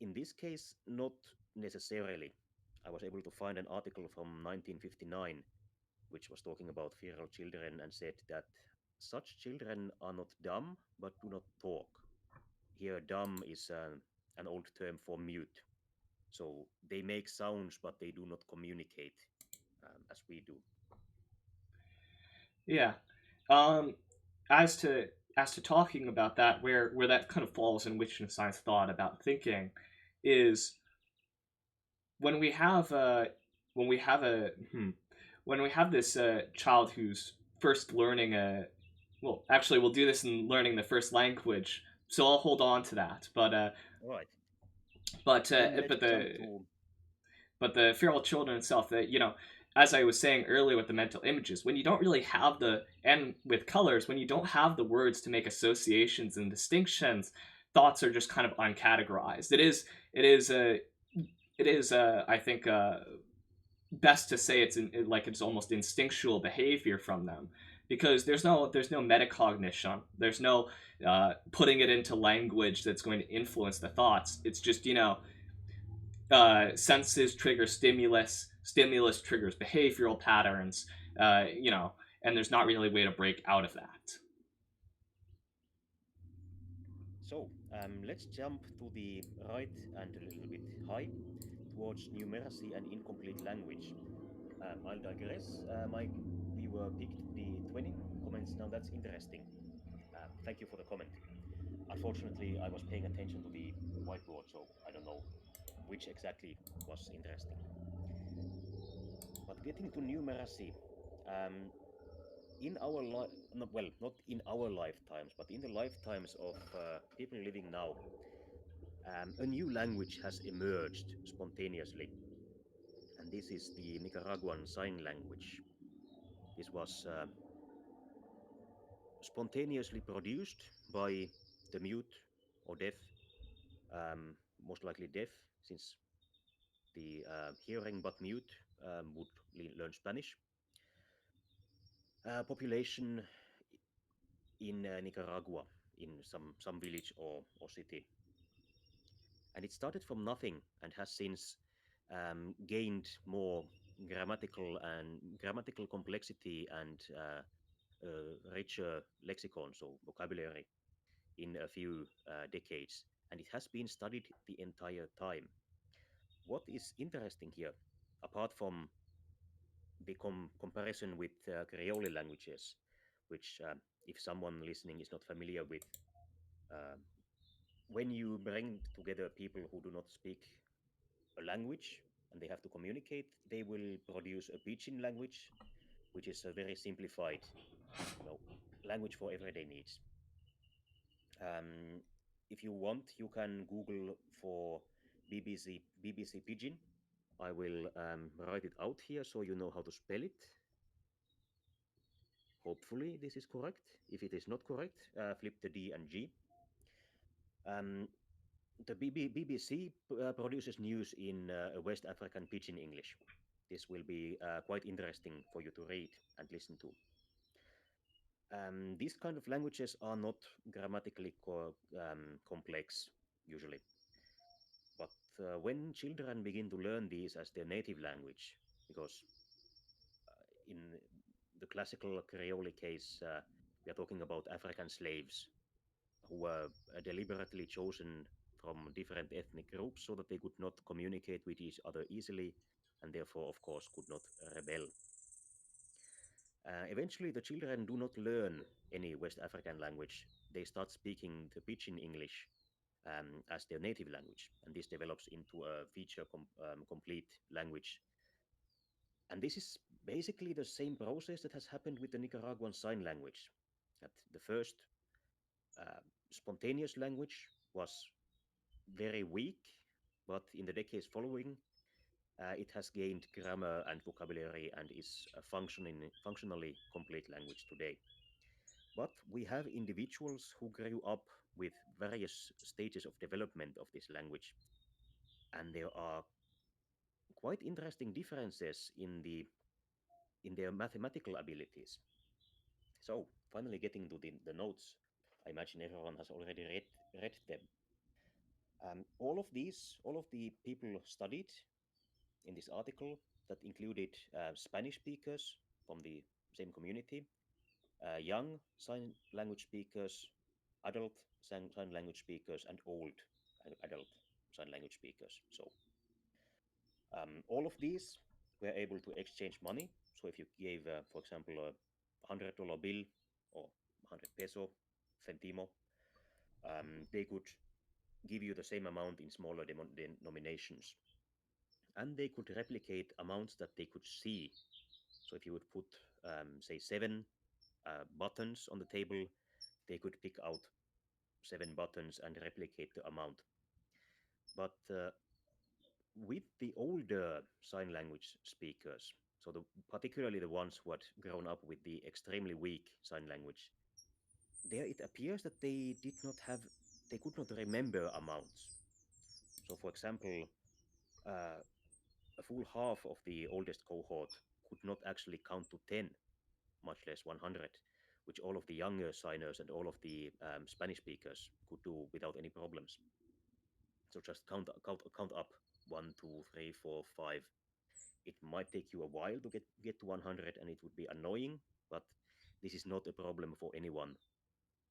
In this case, not necessarily. I was able to find an article from 1959 which was talking about feral children and said that such children are not dumb but do not talk. Here, dumb is an old term for mute. So they make sounds but they do not communicate as we do. Yeah. Um, as to talking about that, where that kind of falls in Wittgenstein's thought about thinking, is when we have when we have a when we have this child who's first learning a well, actually, we'll do this in learning the first language, so I'll hold on to that. All right, But then let's but jump the to. feral children itself, that as I was saying earlier with the mental images, when you don't really have the and with colors, when you don't have the words to make associations and distinctions, thoughts are just kind of uncategorized. It is I think best to say like it's almost instinctual behavior from them, because there's no metacognition, there's no putting it into language that's going to influence the thoughts. It's just senses trigger stimulus, stimulus triggers behavioral patterns, and there's not really a way to break out of that. So let's jump to the right and a little bit high towards numeracy and incomplete language. I'll digress. My viewer picked the 20 comments. Now that's interesting. Thank you for the comment. Unfortunately, I was paying attention to the whiteboard, so I don't know which exactly was interesting. But getting to numeracy, um, in our well, not in our lifetimes, but in the lifetimes of people living now, a new language has emerged spontaneously, and this is the Nicaraguan Sign Language. This was spontaneously produced by the mute or deaf, most likely deaf, since the hearing but mute would learn Spanish. Population in Nicaragua, in some village or city. And it started from nothing and has since gained more grammatical complexity and richer lexicon, so vocabulary, in a few decades. And it has been studied the entire time. What is interesting here, apart from the comparison with Creole languages, which, if someone listening is not familiar with, uh, when you bring together people who do not speak a language and they have to communicate, they will produce a pidgin language, which is a very simplified, you know, language for everyday needs. Um, if you want, you can Google for BBC Pidgin. I will write it out here so you know how to spell it. Hopefully, this is correct. If it is not correct, flip the D and G. Um, the BBC produces news in West African Pidgin English. This will be quite interesting for you to read and listen to. These kind of languages are not grammatically complex usually, but when children begin to learn these as their native language, because in the classical Creole case, we are talking about African slaves who were deliberately chosen from different ethnic groups so that they could not communicate with each other easily and therefore, of course, could not rebel. Eventually, the children do not learn any West African language. They start speaking the Pidgin English as their native language, and this develops into a complete language. And this is basically the same process that has happened with the Nicaraguan Sign Language. That the first uh, spontaneous language was very weak, but in the decades following, It has gained grammar and vocabulary and is a functionally complete language today. But we have individuals who grew up with various stages of development of this language, and there are quite interesting differences in their mathematical abilities. So, finally getting to the notes, I imagine everyone has already read them. All of the people studied in this article that included Spanish speakers from the same community, young sign language speakers, adult sign language speakers, and old adult sign language speakers. So all of these were able to exchange money. So if you gave, for example, $100 bill or 100 peso centimo, they could give you the same amount in smaller denominations. And they could replicate amounts that they could see. So if you would put, say, seven buttons on the table, they could pick out seven buttons and replicate the amount. But with the older sign language speakers, so particularly the ones who had grown up with the extremely weak sign language, there it appears that they could not remember amounts. So, for example, uh, a full half of the oldest cohort could not actually count to 10, much less 100, which all of the younger signers and all of the Spanish speakers could do without any problems. So just count up one, two, three, four, five. It might take you a while to get to 100, and it would be annoying, but this is not a problem for anyone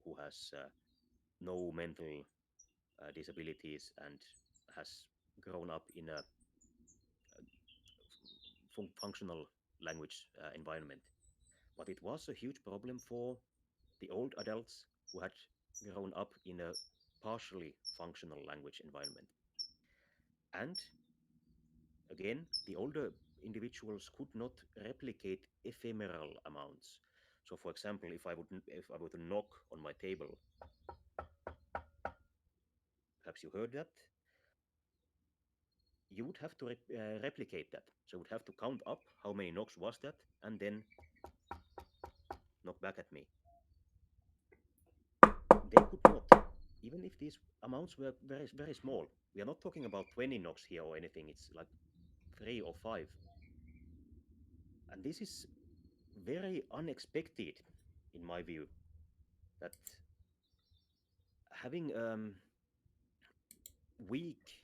who has no mental disabilities and has grown up in a functional language environment. But it was a huge problem for the old adults who had grown up in a partially functional language environment. And again, the older individuals could not replicate ephemeral amounts. So, for example, if I were to knock on my table, perhaps you heard that, you would have to replicate that. So, you would have to count up how many knocks was that, and then knock back at me. They could not, even if these amounts were very small. We are not talking about 20 knocks here or anything. It's like three or five, and this is very unexpected, in my view, that having weak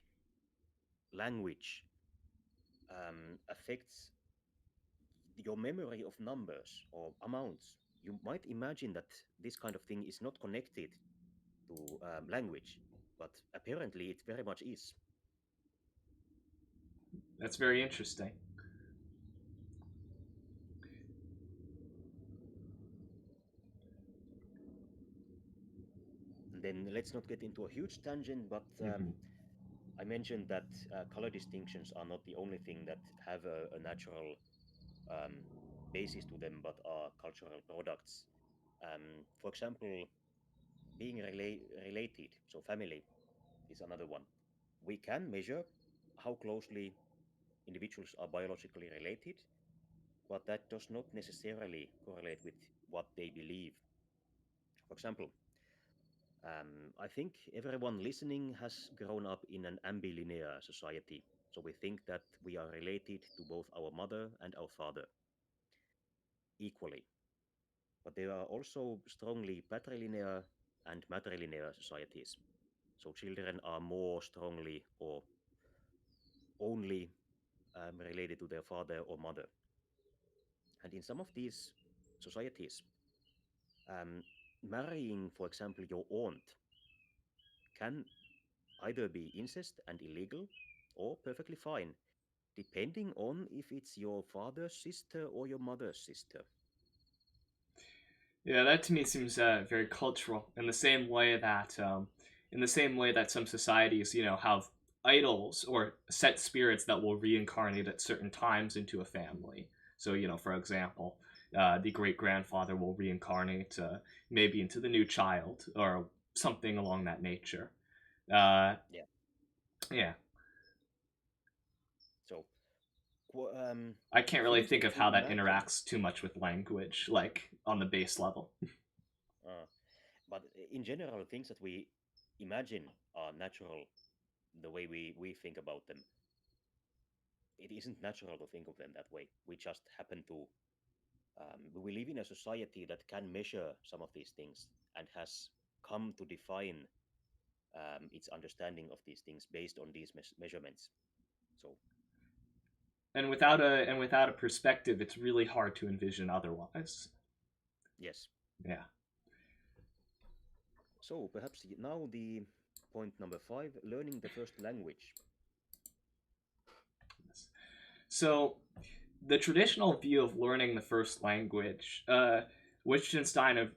language affects your memory of numbers or amounts. You might imagine that this kind of thing is not connected to language, but apparently it very much is. That's very interesting. And then let's not get into a huge tangent, but Hmm. I mentioned that color distinctions are not the only thing that have a natural um, basis to them, but are cultural products. For example, being related, so family is another one. We can measure how closely individuals are biologically related, but that does not necessarily correlate with what they believe. For example, I think everyone listening has grown up in an ambilinear society. So we think that we are related to both our mother and our father equally. But there are also strongly patrilinear and matrilinear societies. So children are more strongly or only related to their father or mother. And in some of these societies, um, marrying, for example, your aunt can either be incest and illegal or perfectly fine, depending on if it's your father's sister or your mother's sister. Yeah, that to me seems very cultural. In the same way that some societies, have idols or set spirits that will reincarnate at certain times into a family. So, for example, the great grandfather will reincarnate maybe into the new child or something along that nature. Uh, Yeah. yeah. So I can't really things think that of we how that imagine. interacts too much with language, like on the base level. Uh, but in general, things that we imagine are natural the way we think about them. It isn't natural to think of them that way. We just happen to. We live in a society that can measure some of these things and has come to define its understanding of these things based on these measurements. So And without a perspective, it's really hard to envision otherwise. yes. Yeah. So perhaps now the point number five: learning the first language. So the traditional view of learning the first language, Wittgenstein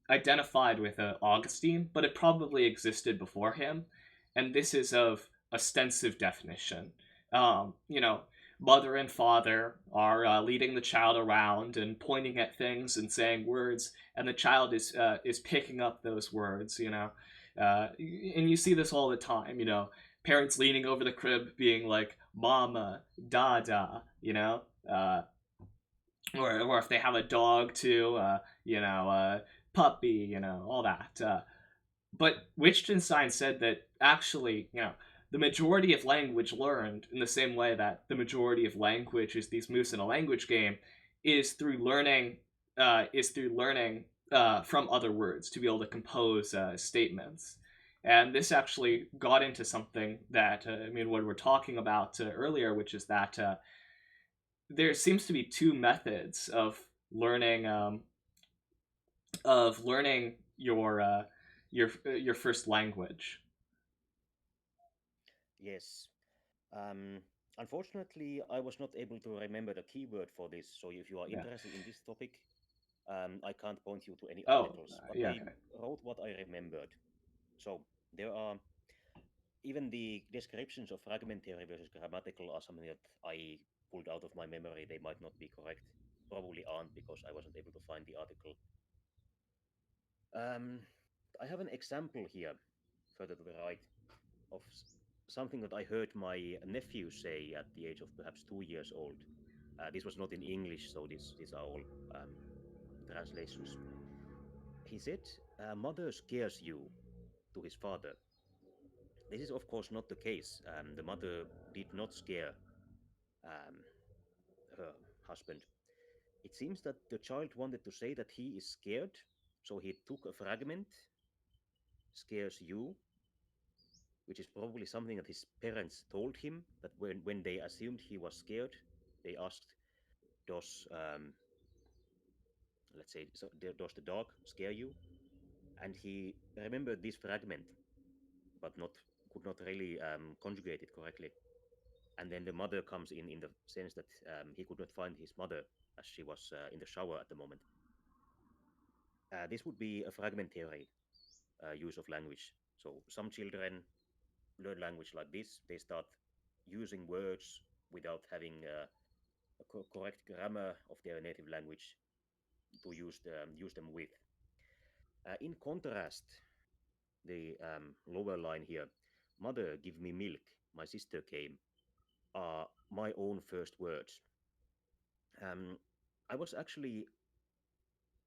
identified with Augustine, but it probably existed before him, and this is of ostensive definition. You know, mother and father are leading the child around and pointing at things and saying words, and the child is picking up those words. And you see this all the time. Parents leaning over the crib, being like "mama," "dada," or if they have a dog too, puppy, all that. But Wittgenstein said that actually, the majority of language learned in the same way that the majority of language is these moves in a language game is through learning from other words to be able to compose statements. And this actually got into something that what we're talking about earlier, which is that there seems to be two methods of learning your first language. Yes. Um, Unfortunately, I was not able to remember the keyword for this. So if you are Yeah. interested in this topic, I can't point you to any Oh, articles, but yeah. I Okay. wrote what I remembered. So there are even the descriptions of fragmentary versus grammatical are something that I pulled out of my memory. They might not be correct. Probably aren't because I wasn't able to find the article. Um, I have an example here further to the right of something that I heard my nephew say at the age of perhaps 2 years old. This was not in English, so these are all um, translations. He said, "Mother scares you," to his father. This is, of course, not the case. The mother did not scare um, her husband. It seems that the child wanted to say that he is scared, so he took a fragment, scares you, which is probably something that his parents told him that when they assumed he was scared, they asked, "Does let's say so, does the dog scare you?" And he remembered this fragment, but not could not really conjugate it correctly. And then the mother comes in the sense that he could not find his mother as she was in the shower at the moment. This would be a fragmentary use of language. So some children learn language like this. They start using words without having a correct grammar of their native language to use them with. In contrast, the lower line here, "Mother, give me milk. My sister came," are my own first words. Um, I was actually,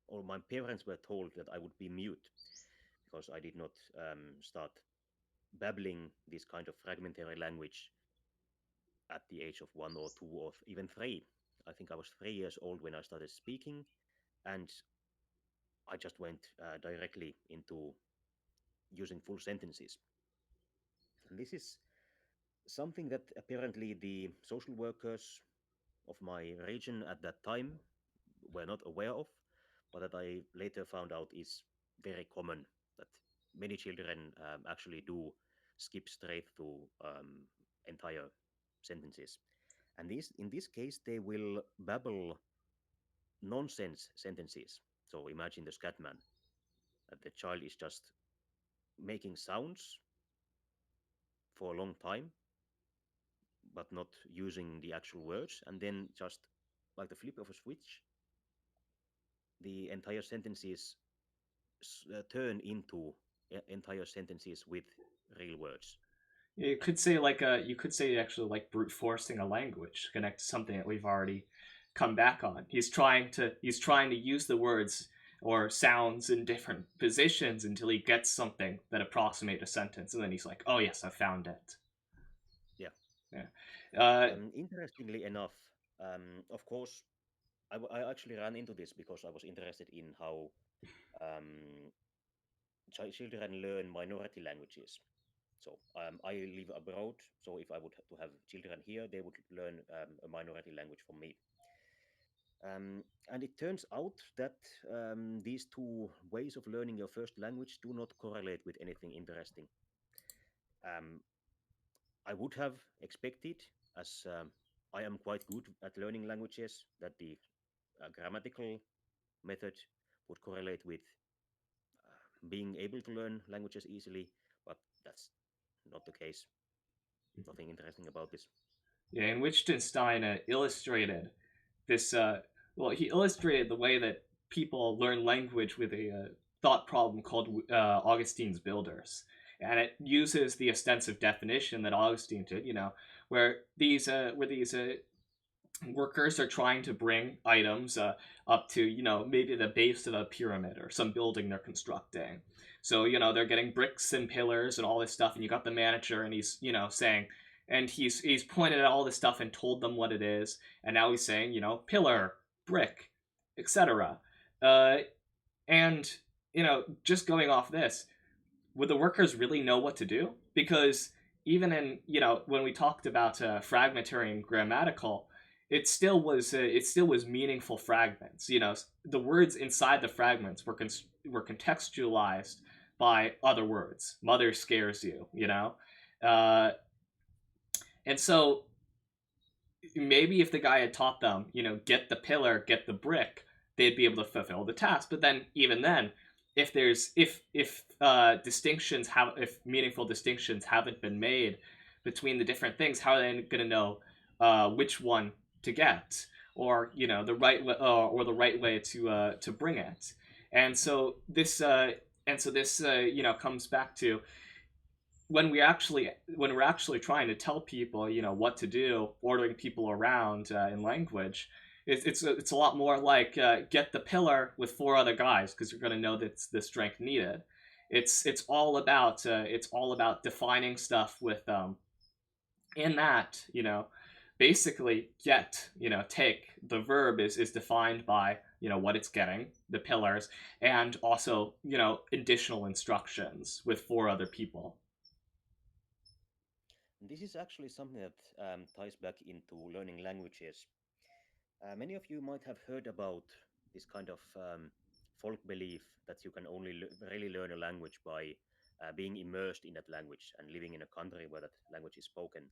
or my parents were told that I would be mute because I did not start babbling this kind of fragmentary language at the age of 1 or 2 or even 3. I think I was 3 years old when I started speaking, and I just went directly into using full sentences. And this is something that apparently the social workers of my region at that time were not aware of, but that I later found out is very common, that many children actually do skip straight to entire sentences. And in this case, they will babble nonsense sentences. So imagine the Scatman, that the child is just making sounds for a long time, but not using the actual words, and then just like the flip of a switch, the entire sentences turn into entire sentences with real words. you could say actually like brute forcing a language to connect to something that we've already come back on. He's trying to use the words or sounds in different positions until he gets something that approximates a sentence, and then he's like, "Oh yes, I found it." Yeah. Yeah. Uh, Interestingly enough, of course, I actually ran into this because I was interested in how um, children learn minority languages. So I live abroad, so if I would to have children here, they would learn a minority language from me. And it turns out that these two ways of learning your first language do not correlate with anything interesting. Um, I would have expected, as I am quite good at learning languages, that the grammatical method would correlate with being able to learn languages easily, but that's not the case. Nothing interesting about this. yeah, and Wittgenstein illustrated this. Well, he illustrated the way that people learn language with a thought problem called Augustine's builders, and it uses the extensive definition that Augustine did. Where these workers are trying to bring items up to maybe the base of a pyramid or some building they're constructing. So they're getting bricks and pillars and all this stuff, and you got the manager, and he's saying, and he's pointed at all this stuff and told them what it is, and now he's saying pillar, brick, etc. uh, and just going off this, would the workers really know what to do? Because even in when we talked about fragmentary and grammatical, it still was meaningful fragments. The words inside the fragments were contextualized by other words. Mother scares you, uh, and so maybe if the guy had taught them, get the pillar, get the brick, they'd be able to fulfill the task. But then, even then, if distinctions have if meaningful distinctions haven't been made between the different things, how are they going to know which one to get, or the right way, or the right way to bring it? And so this comes back to when we're actually trying to tell people what to do, ordering people around in language. It's a lot more like get the pillar with four other guys because you're going to know that's the strength needed. It's all about defining stuff with in that basically get take the verb is defined by what it's getting, the pillars, and also additional instructions with four other people. This is actually something that ties back into learning languages. Many of you might have heard about this kind of folk belief that you can only really learn a language by being immersed in that language and living in a country where that language is spoken.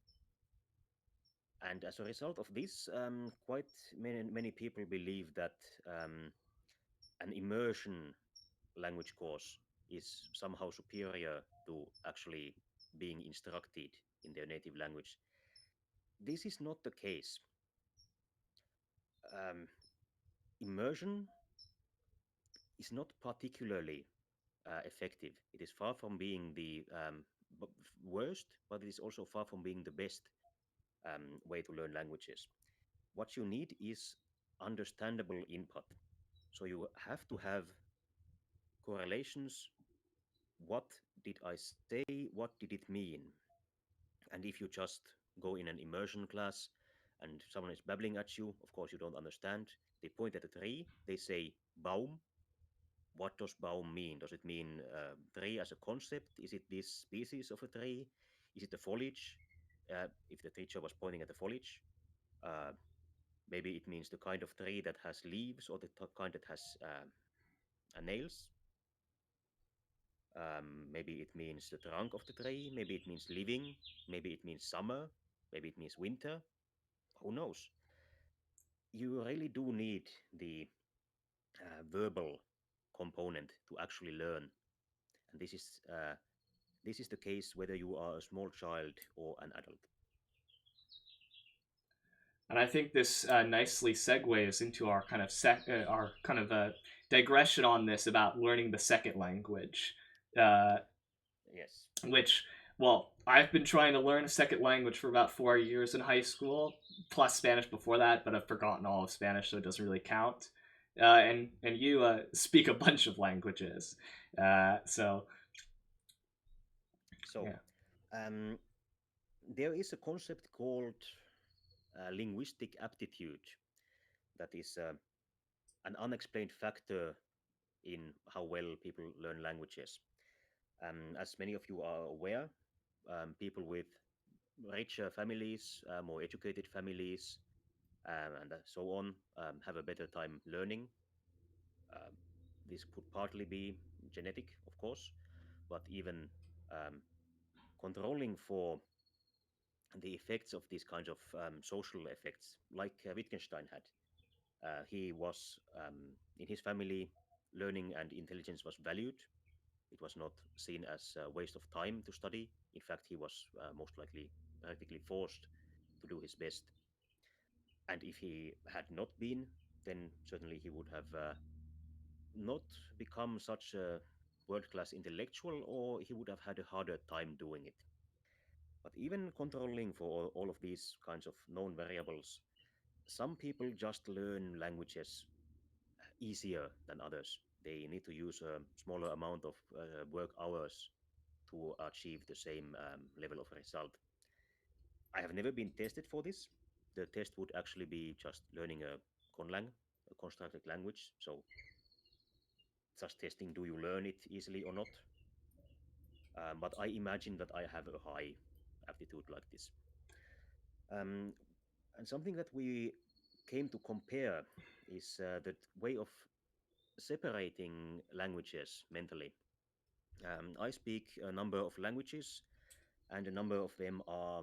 And as a result of this, quite many people believe that an immersion language course is somehow superior to actually being instructed in their native language. This is not the case. Um, Immersion is not particularly effective. It is far from being the worst, but it is also far from being the best way to learn languages. What you need is understandable input. So you have to have correlations. What did I say? What did it mean? And if you just go in an immersion class and someone is babbling at you, of course you don't understand. They point at a tree, they say Baum. What does Baum mean? Does it mean tree as a concept? Is it this species of a tree? Is it the foliage? If the teacher was pointing at the foliage, uh, maybe it means the kind of tree that has leaves or the kind that has nails. Maybe it means the trunk of the tree. Maybe it means living. Maybe it means summer. Maybe it means winter. Who knows? You really do need the verbal component to actually learn, and this is the case whether you are a small child or an adult. And I think this nicely segues into our kind of digression on this about learning the second language, uh, Yes. which Well, I've been trying to learn a second language for about 4 years in high school, plus Spanish before that, but I've forgotten all of Spanish, so it doesn't really count. And you speak a bunch of languages, so So yeah. um, there is a concept called linguistic aptitude that is an unexplained factor in how well people learn languages. As many of you are aware, people with richer families, more educated families, and so on have a better time learning. Um, this could partly be genetic, of course, but even um, controlling for the effects of these kinds of social effects, like Wittgenstein had. He was in his family, learning and intelligence was valued. It was not seen as a waste of time to study. In fact, he was most likely practically forced to do his best. And if he had not been, then certainly he would have not become such a world class intellectual, or he would have had a harder time doing it. But even controlling for all of these kinds of known variables, some people just learn languages easier than others. They need to use a smaller amount of work hours to achieve the same level of result. I have never been tested for this. The test would actually be just learning a conlang, a constructed language. So just testing, do you learn it easily or not? But I imagine that I have a high aptitude like this. Um, and something that we came to compare is the way of separating languages mentally. I speak a number of languages, and a number of them are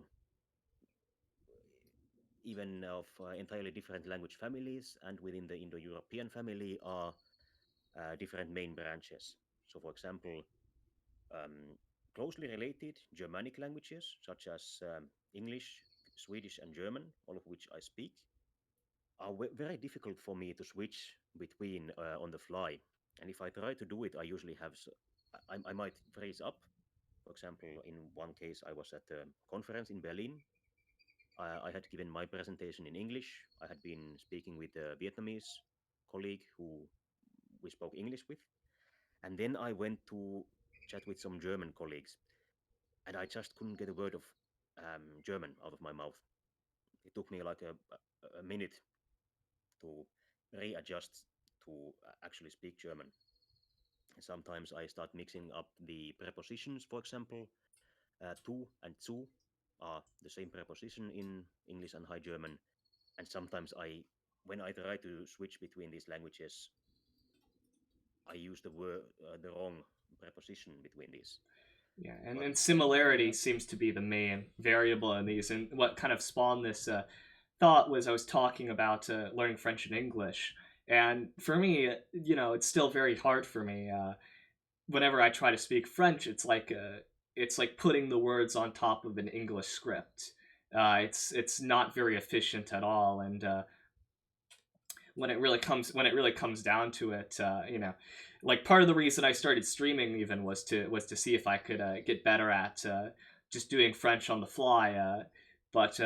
even of entirely different language families, and within the Indo-European family are different main branches. So, for example, um, closely related Germanic languages such as English, Swedish, and German, all of which I speak, are very difficult for me to switch between on the fly. And if I try to do it, I usually have I might freeze up. For example, in one case, I was at a conference in Berlin. I had given my presentation in English. I had been speaking with a Vietnamese colleague who we spoke English with. And then I went to chat with some German colleagues, and I just couldn't get a word of German out of my mouth. It took me like a minute to readjust to actually speak German. Sometimes I start mixing up the prepositions, for example, tu and zu are the same preposition in English and High German. And sometimes when I try to switch between these languages, I use the wrong preposition between these. Yeah, But and similarity yeah, seems to be the main variable in these. And what kind of spawned this thought was I was talking about learning French and English. And for me, it's still very hard for me. Whenever I try to speak French, it's like putting the words on top of an English script. It's not very efficient at all, and when it really comes down to it, like part of the reason I started streaming even was to see if I could get better at just doing French on the fly. But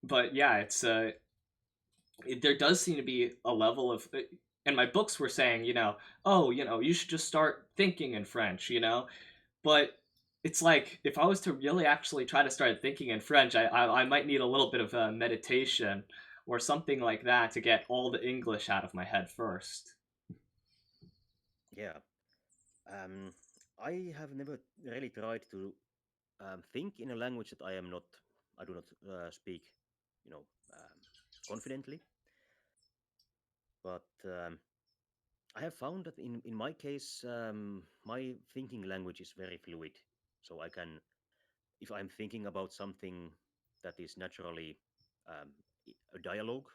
but yeah, there does seem to be a level of and my books were saying, oh, you should just start thinking in French, but it's like if I was to really actually try to start thinking in French, I might need a little bit of meditation or something like that to get all the English out of my head first. yeah. I have never really tried to think in a language that I do not speak, you know, confidently. But I have found that in my case, my thinking language is very fluid. So I can, if I'm thinking about something that is naturally um, a dialogue,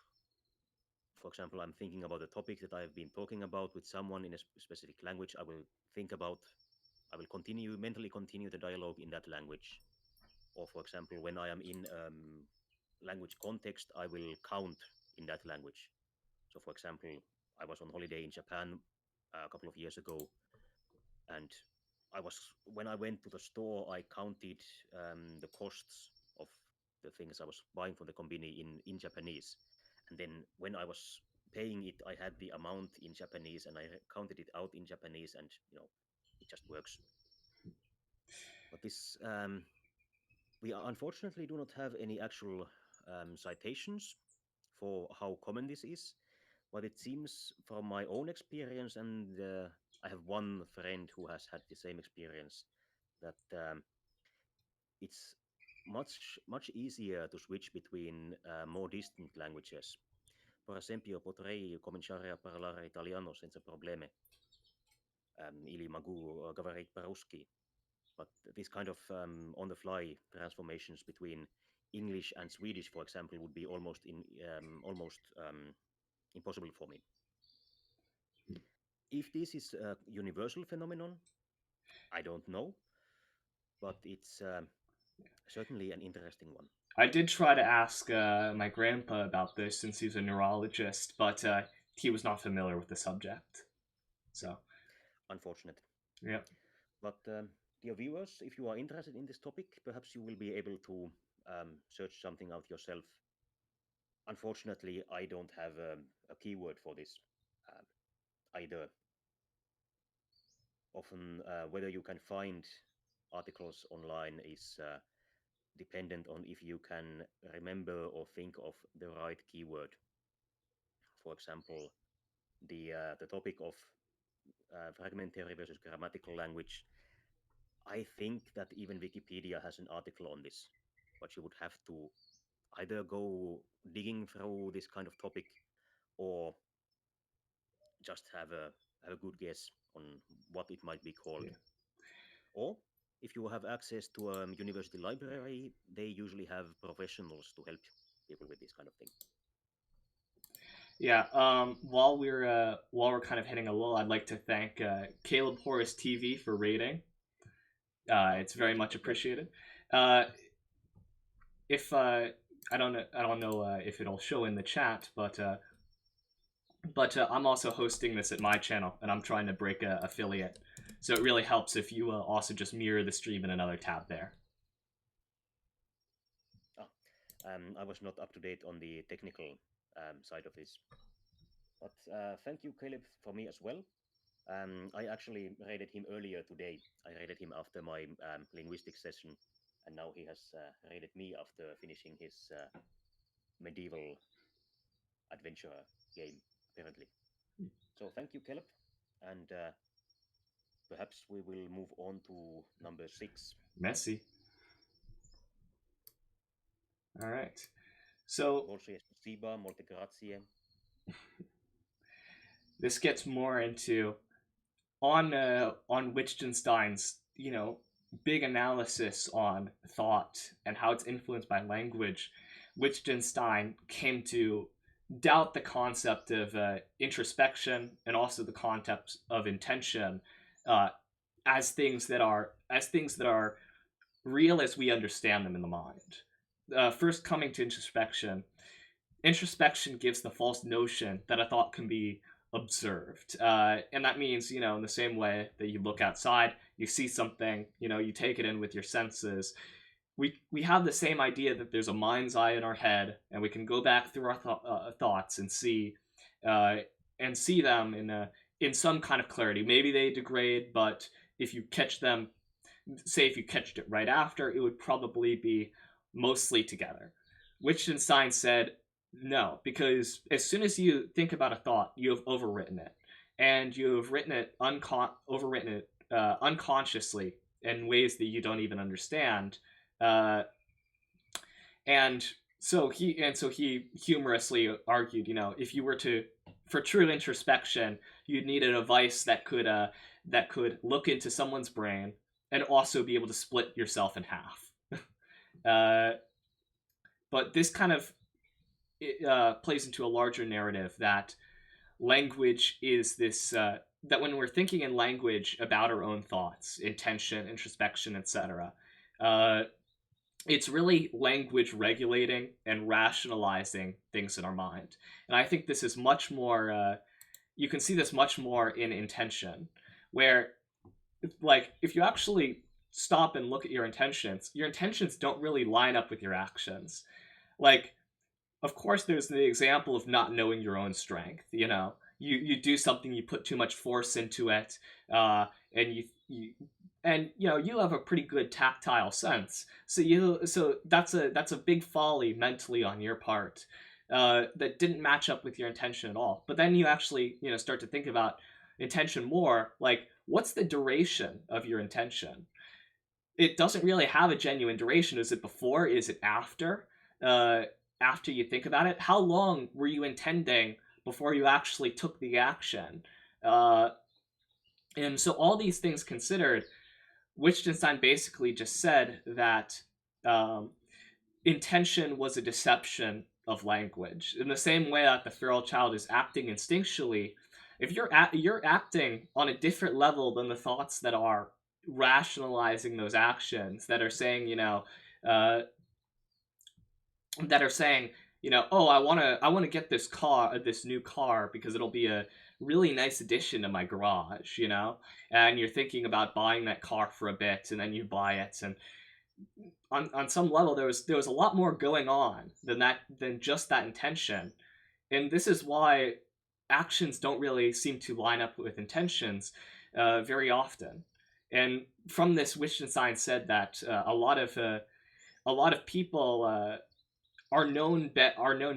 for example, I'm thinking about a topic that I've been talking about with someone in a specific language, think about, I will mentally continue the dialogue in that language. Or, for example, when I am in language context, I will count in that language. So, for example, I was on holiday in Japan a couple of years ago, and I was when I went to the store, I counted the costs of the things I was buying from the company in Japanese, and then when I was paying it, I had the amount in Japanese, and I counted it out in Japanese, and it just works. But this we unfortunately do not have any actual citations for how common this is, but it seems from my own experience, and I have one friend who has had the same experience, that it's much easier to switch between more distant languages. Per esempio, potrei cominciare a parlare italiano senza problemi, ili mogu говорить по-русски. But this kind of on-the-fly transformations between English and Swedish, for example, would be almost impossible for me. If this is a universal phenomenon, I don't know, but it's certainly an interesting one. I did try to ask my grandpa about this since he's a neurologist, but he was not familiar with the subject. So, Unfortunate. yeah. But dear viewers, if you are interested in this topic, perhaps you will be able to search something out yourself. Unfortunately, I don't have a keyword for this either. Often, whether you can find articles online is dependent on if you can remember or think of the right keyword. For example, the topic of fragmentary versus grammatical language. I think that even Wikipedia has an article on this, but you would have to either go digging through this kind of topic or just have a good guess on what it might be called. Yeah. Or if you have access to a university library, they usually have professionals to help people with this kind of thing. Yeah. While we're kind of hitting a lull, I'd like to thank Caleb Horace TV for rating. It's very much appreciated. If I don't know if it'll show in the chat, but I'm also hosting this at my channel, and I'm trying to break a affiliate. So it really helps if you also just mirror the stream in another tab there. I was not up to date on the technical side of this. But thank you, Caleb, for me as well. I actually rated him earlier today. I rated him after my linguistics session, and now he has rated me after finishing his medieval adventure game, apparently. So thank you, Caleb, and perhaps we will move on to number 6. Messi. All right. So Voce spasiba, molte grazie. This gets more into on Wittgenstein's big analysis on thought and how it's influenced by language. Wittgenstein came to doubt the concept of introspection and also the concept of intention as things that are real as we understand them in the mind. First, coming to introspection gives the false notion that a thought can be observed, and that means in the same way that you look outside, you see something, you take it in with your senses. We have the same idea that there's a mind's eye in our head, and we can go back through our thoughts and see them in some kind of clarity. Maybe they degrade, but if you catch them, say if you catched it right after, it would probably be mostly together. Wittgenstein said no, because as soon as you think about a thought, you have overwritten it, and you have unconsciously in ways that you don't even understand. And so he humorously argued, if you were for true introspection, you'd need a device that could look into someone's brain and also be able to split yourself in half. But this kind of plays into a larger narrative that language is this that when we're thinking in language about our own thoughts, intention, introspection, etc., it's really language regulating and rationalizing things in our mind. And I think this is much more you can see this much more in intention, where if you actually stop and look at your intentions don't really line up with your actions. Like, of course, there's the example of not knowing your own strength. You do something, you put too much force into it, and you have a pretty good tactile sense. So that's a big folly mentally on your part, that didn't match up with your intention at all. But then you actually start to think about intention more. Like, what's the duration of your intention? It doesn't really have a genuine duration. Is it before? Is it after? Uh, After you think about it, how long were you intending before you actually took the action? Uh, and so, all these things considered, Wittgenstein basically just said that um, intention was a deception of language. In the same way that the feral child is acting instinctually, if you're acting on a different level than the thoughts that are rationalizing those actions, that are saying, uh, oh, I want to get this new car because it'll be a really nice addition to my garage, and you're thinking about buying that car for a bit, and then you buy it, and on some level there was a lot more going on than just that intention. And this is why actions don't really seem to line up with intentions very often. And from this, Wittgenstein said that a lot of people are known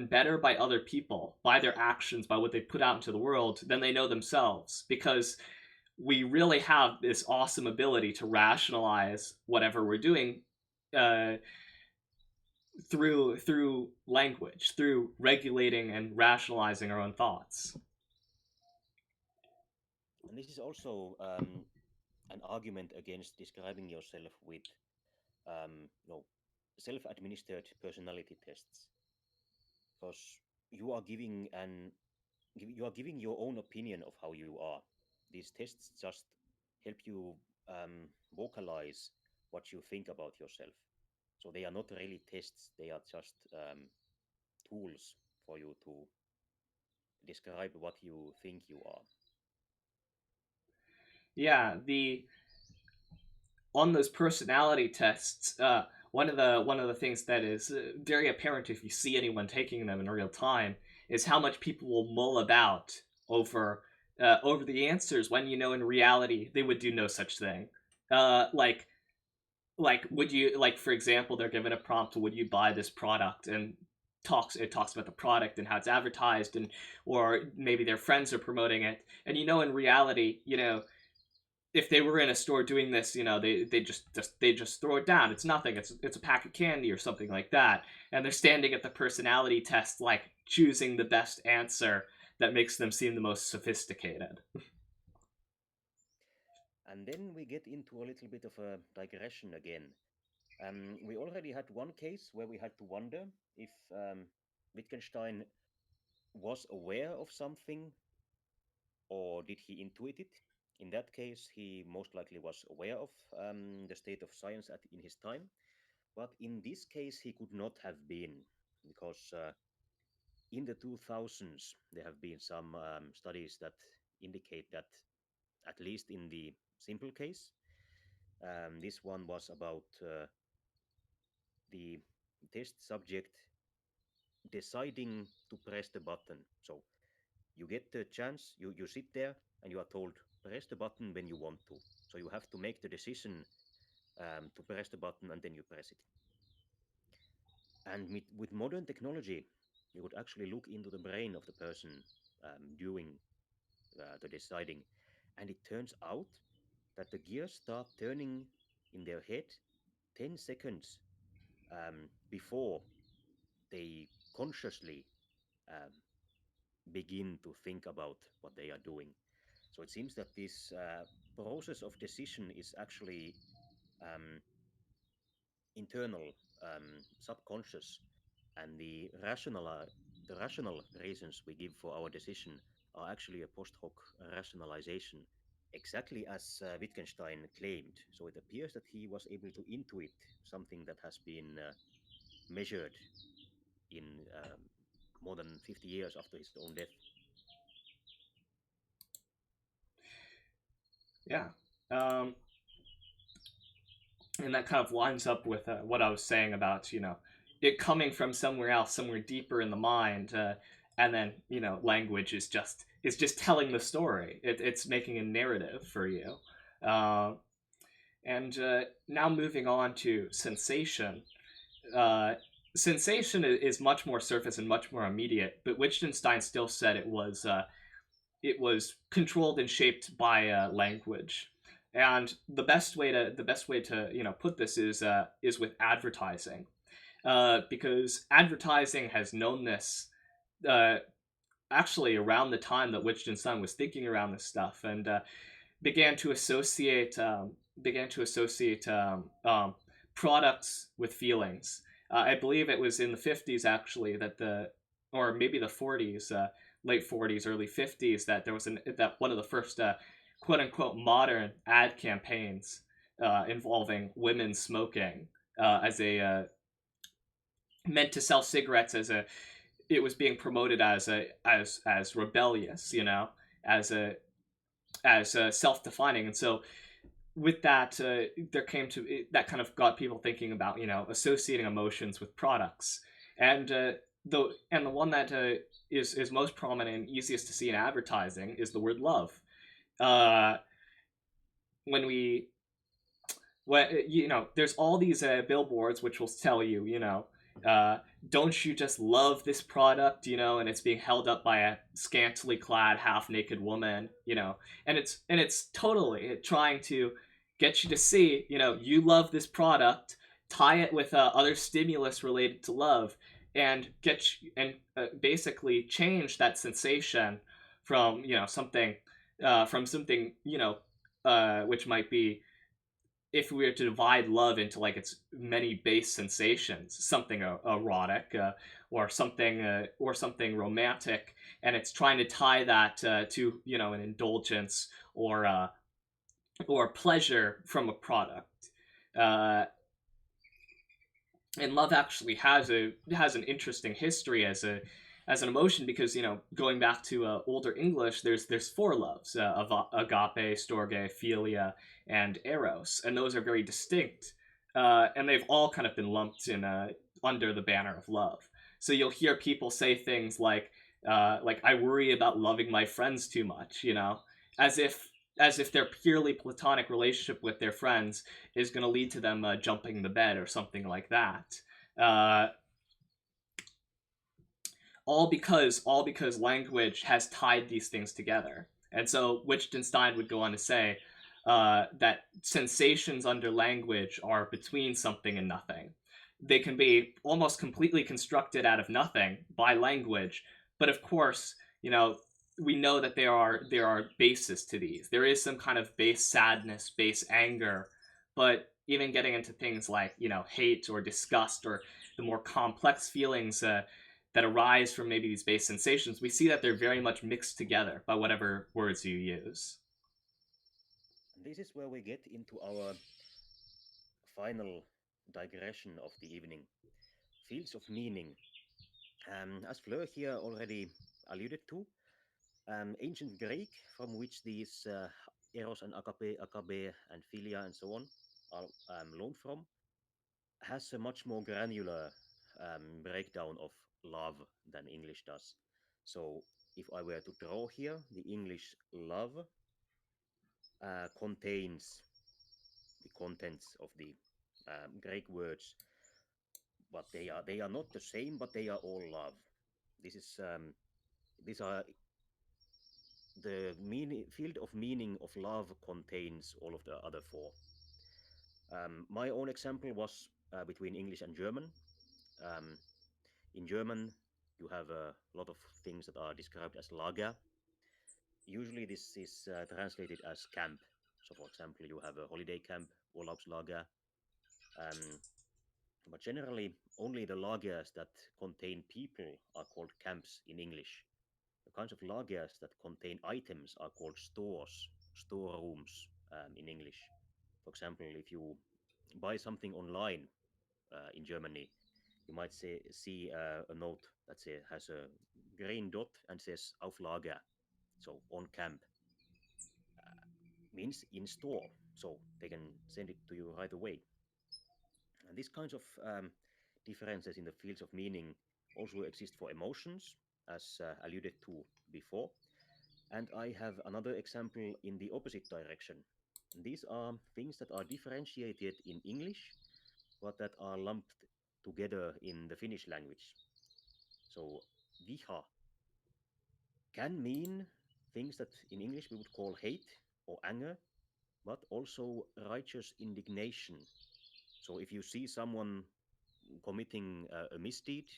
better by other people, by their actions, by what they put out into the world, than they know themselves, because we really have this awesome ability to rationalize whatever we're doing, uh, through language, through regulating and rationalizing our own thoughts. And this is also an argument against describing yourself with um, you know, self-administered personality tests, because you are giving an you are giving your own opinion of how you are. These tests just help you vocalize what you think about yourself. So they are not really tests; they are just tools for you to describe what you think you are. Yeah, the on those personality tests, one of the things that is very apparent if you see anyone taking them in real time is how much people will mull about over over the answers, when in reality they would do no such thing. Like, would you, like, for example, they're given a prompt, would you buy this product, and talks about the product and how it's advertised, and or maybe their friends are promoting it, and in reality, if they were in a store doing this, they just throw it down. It's nothing. It's a pack of candy or something like that. And they're standing at the personality test, like choosing the best answer that makes them seem the most sophisticated. And then we get into a little bit of a digression again. We already had one case where we had to wonder if Wittgenstein was aware of something or did he intuit it. In that case, he most likely was aware of the state of science in his time. But in this case, he could not have been, because in the 2000s, there have been some studies that indicate that, at least in the simple case, this one was about the test subject deciding to press the button. So you get the chance, you sit there and you are told, press the button when you want to. So you have to make the decision to press the button, and then you press it. And with modern technology, you could actually look into the brain of the person during the deciding. And it turns out that the gears start turning in their head 10 seconds before they consciously um, begin to think about what they are doing. So it seems that this process of decision is actually um, internal, subconscious, and the rational reasons we give for our decision are actually a post hoc rationalization, exactly as Wittgenstein claimed. So it appears that he was able to intuit something that has been measured in more than 50 years after his own death. Yeah. Um, and that kind of lines up with what I was saying about it coming from somewhere else, somewhere deeper in the mind, and then language is just telling the story. It's making a narrative for you. Uh, and Now moving on to sensation. Uh, Sensation is much more surface and much more immediate, but Wittgenstein still said it was controlled and shaped by language. And the best way to put this is with advertising, because advertising has known this uh, actually around the time that Wittgenstein was thinking around this stuff, and began to associate products with feelings. I believe it was in the 50s actually or maybe the 40s, late 40s, early 50s, that there was that one of the first quote unquote modern ad campaigns involving women smoking as a meant to sell cigarettes as a it was being promoted as rebellious, as a self-defining. And so with that, there came to that kind of got people thinking about associating emotions with products. And the one that is most prominent and easiest to see in advertising is the word love. uh, when we there's all these billboards which will tell you, uh, don't you just love this product, and it's being held up by a scantily clad, half naked woman, and it's totally trying to get you to see, you love this product, tie it with other stimulus related to love, and basically change that sensation from something which might be, if we were to divide love into like its many base sensations, something erotic, or something romantic, and it's trying to tie that to an indulgence or pleasure from a product. Uh, and love actually has an interesting history as an emotion, because going back to older English, there's four loves: agape, storge, philia, and eros, and those are very distinct, and they've all kind of been lumped in under the banner of love. So you'll hear people say things like I worry about loving my friends too much, as if their purely platonic relationship with their friends is going to lead to them jumping the bed or something like that. Uh, all because language has tied these things together. And so Wittgenstein would go on to say that sensations under language are between something and nothing. They can be almost completely constructed out of nothing by language, but of course, we know that there are bases to these. There is some kind of base sadness, base anger, but even getting into things like hate or disgust, or the more complex feelings that arise from maybe these base sensations, we see that they're very much mixed together by whatever words you use. And this is where we get into our final digression of the evening, fields of meaning. As Fleur here already alluded to, ancient Greek, from which these eros and agape and philia and so on are loaned from, has a much more granular breakdown of love than English does. So if I were to draw here, the English love contains the contents of the Greek words, but they are not the same, but they are all love. This is these are the field of meaning of love contains all of the other four. My own example was between English and German. Um, in German, you have a lot of things that are described as Lager. Usually, this is translated as camp. So, for example, you have a holiday camp, Urlaubslager. Um, but generally, only the lagers that contain people are called camps in English. The kinds of lagers that contain items are called stores, storerooms in English. For example, if you buy something online in Germany, you might see a note that has a green dot and says auf Lager, so on camp. means in store, so they can send it to you right away. And these kinds of differences in the fields of meaning also exist for emotions, as alluded to before. And I have another example in the opposite direction. These are things that are differentiated in English, but that are lumped together in the Finnish language. So, viha can mean things that in English we would call hate or anger, but also righteous indignation. So, if you see someone committing a misdeed,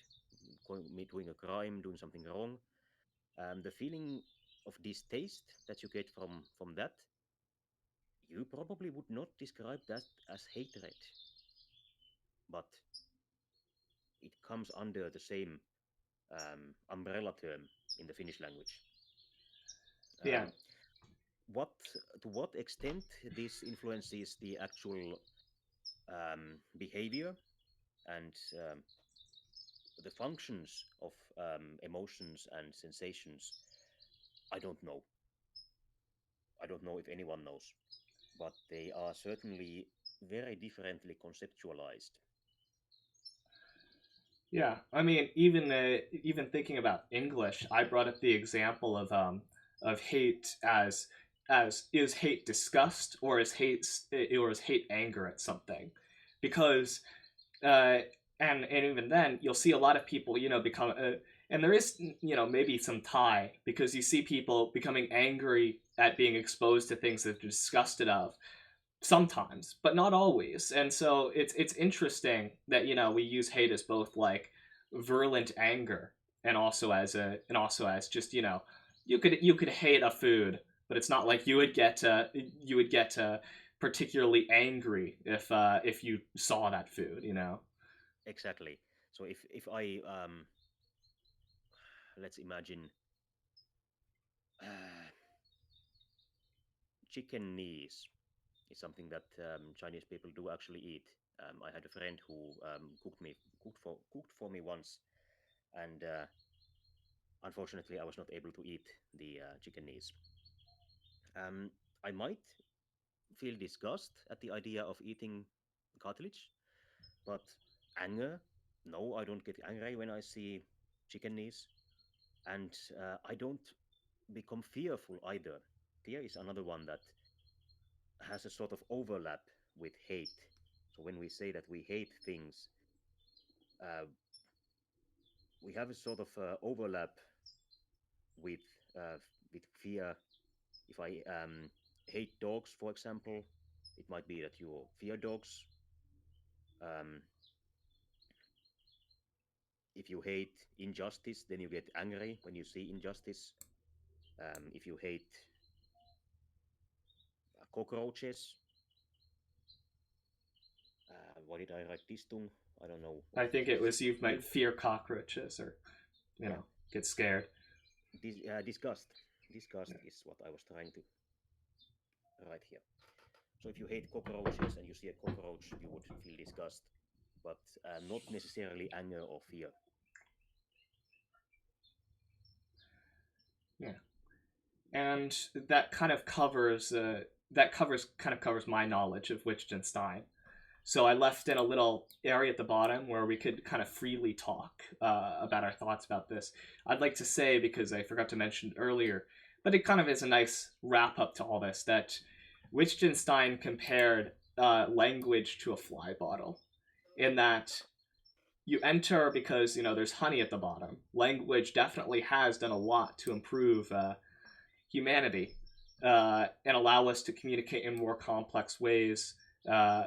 doing a crime, doing something wrong, the feeling of distaste that you get from that, you probably would not describe that as hatred, but it comes under the same umbrella term in the Finnish language. Yeah. Um, what to what extent this influences the actual behavior and the functions of emotions and sensations, I don't know. I don't know if anyone knows, but they are certainly very differently conceptualized. Yeah, I mean, even thinking about English, I brought up the example of hate as is hate disgust or is hate anger at something, because uh, and even then you'll see a lot of people become and there is maybe some tie because you see people becoming angry at being exposed to things that they're disgusted of sometimes, but not always. And so it's interesting that we use hate as both like virulent anger and also as just you could hate a food, but it's not like you would get particularly angry if you saw that food. Exactly. So if I let's imagine uh, chicken knees is something that Chinese people do actually eat. I had a friend who cooked for me once, and unfortunately, I was not able to eat the chicken knees. Um, I might feel disgust at the idea of eating cartilage, but anger, no, I don't get angry when I see chicken knees, and I don't become fearful either. Fear is another one that has a sort of overlap with hate. So when we say that we hate things, uh, we have a sort of overlap with with fear. If I hate dogs, for example, it might be that you fear dogs. Um, if you hate injustice, then you get angry when you see injustice. If you hate cockroaches, why did I write Distung? I don't know what I think it was you you might fear cockroaches or yeah get scared. disgust. Disgust Yeah. is what I was trying to write here. So if you hate cockroaches and you see a cockroach, you would feel disgust, but not necessarily anger or fear. Yeah. And that covers my knowledge of Wittgenstein. So I left in a little area at the bottom where we could kind of freely talk about our thoughts about this. I'd like to say, because I forgot to mention it earlier, but it kind of is a nice wrap up to all this, that Wittgenstein compared language to a fly bottle, in that you enter because there's honey at the bottom. Language definitely has done a lot to improve humanity and allow us to communicate in more complex ways uh,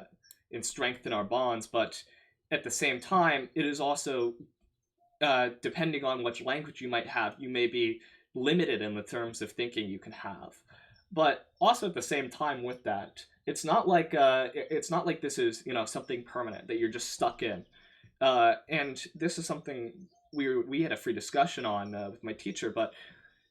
and strengthen our bonds. But at the same time, it is also, depending on which language you might have, you may be limited in the terms of thinking you can have. But also at the same time with that, it's not like this is something permanent that you're just stuck in. And this is something we had a free discussion on with my teacher, but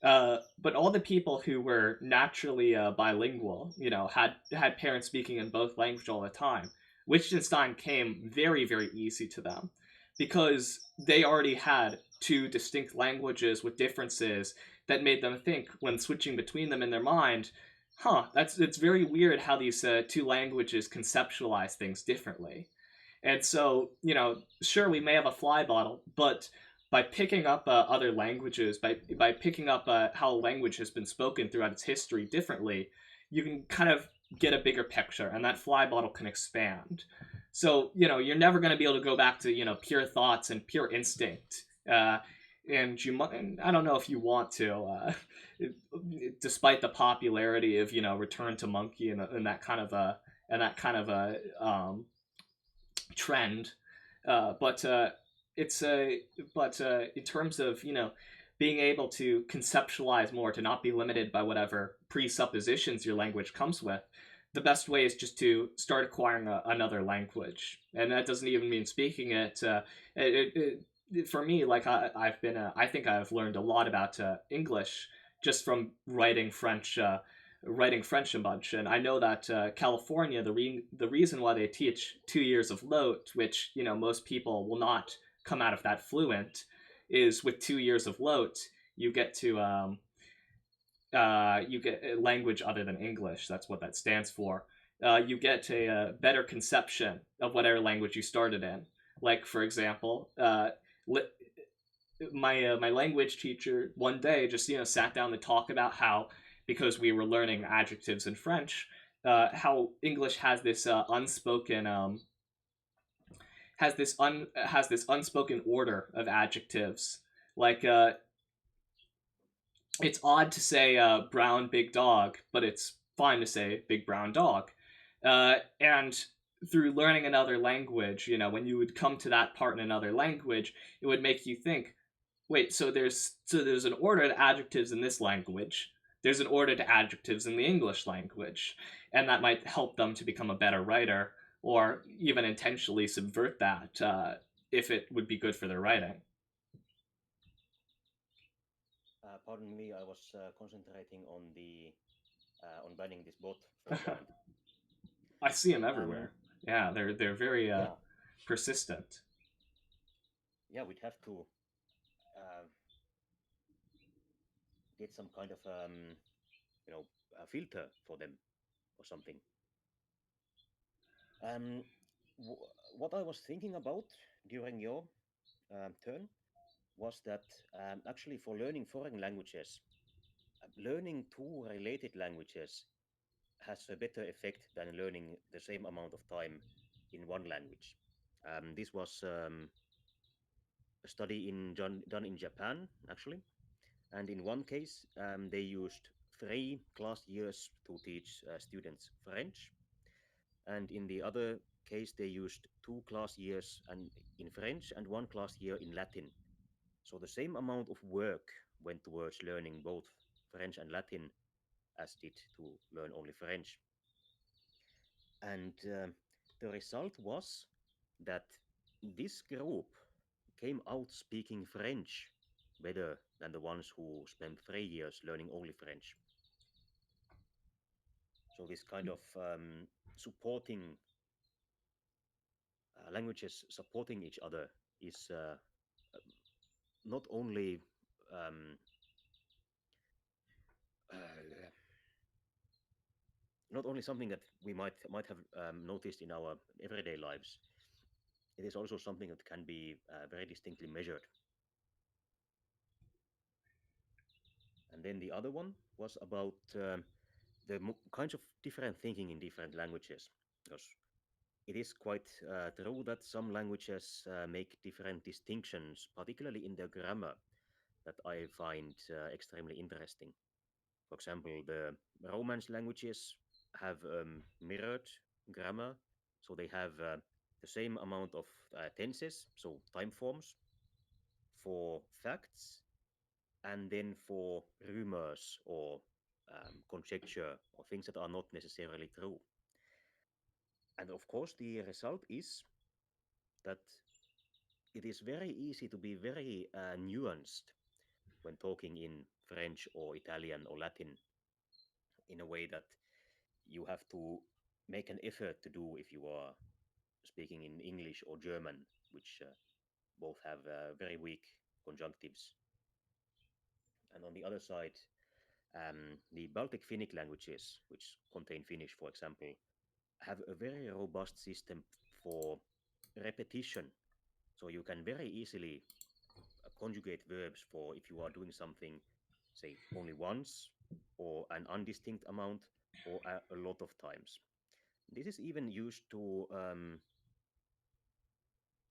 all the people who were naturally bilingual, had parents speaking in both languages all the time. Wittgenstein came very, very easy to them because they already had two distinct languages with differences that made them think when switching between them in their mind. Huh, that's it's very weird how these two languages conceptualize things differently. And so, sure, we may have a fly bottle, but by picking up other languages, by picking up how a language has been spoken throughout its history differently, you can kind of get a bigger picture, and that fly bottle can expand. So, you're never going to be able to go back to pure thoughts and pure instinct. And and I don't know if you want to, despite the popularity of Return to Monkey and that kind of a trend. But it's a but In terms of being able to conceptualize more, to not be limited by whatever presuppositions your language comes with, the best way is just to start acquiring another language, and that doesn't even mean speaking it. For me, like I think I've learned a lot about English just from writing French a bunch. And I know that California, the reason why they teach 2 years of LOT, which most people will not come out of that fluent, is with 2 years of LOT you get to you get a language other than English. That's what that stands for. You get a better conception of whatever language you started in. Like for example, my language teacher one day just sat down to talk about how, because we were learning adjectives in French, how English has this unspoken order of adjectives. Like it's odd to say brown big dog, but it's fine to say big brown dog. And through learning another language, when you would come to that part in another language, it would make you think, wait, so there's an order to adjectives in this language. There's an order to adjectives in the English language, and that might help them to become a better writer, or even intentionally subvert that if it would be good for their writing. Pardon me, I was concentrating on the on banning this bot for a moment. I see them Um, everywhere. Yeah, they're very yeah, persistent. yeah, we'd have to uh, get some kind of you know a filter for them or something. Um, what I was thinking about during your turn was that actually for learning foreign languages, learning two related languages has a better effect than learning the same amount of time in one language. This was a study done in Japan, actually. And in one case, they used 3 class years to teach students French. And in the other case, they used 2 class years in French and 1 class year in Latin. So the same amount of work went towards learning both French and Latin as did to learn only French. And the result was that this group came out speaking French better than the ones who spent 3 years learning only French. So this kind of supporting languages supporting each other is not only um, uh, not only something that we might have noticed in our everyday lives. It is also something that can be very distinctly measured. And then the other one was about the kinds of different thinking in different languages, because it is quite true that some languages make different distinctions, particularly in their grammar, that I find extremely interesting. For example, the Romance languages have mirrored grammar, so they have the same amount of tenses, so time forms, for facts, and then for rumors or conjecture or things that are not necessarily true. And of course, the result is that it is very easy to be very nuanced when talking in French or Italian or Latin in a way that you have to make an effort to do if you are speaking in English or German, which both have very weak conjunctives. And on the other side, The Baltic Finnic languages, which contain Finnish, for example, have a very robust system for repetition. So you can very easily conjugate verbs for if you are doing something, say, only once, or an undistinct amount, or a lot of times. This is even used to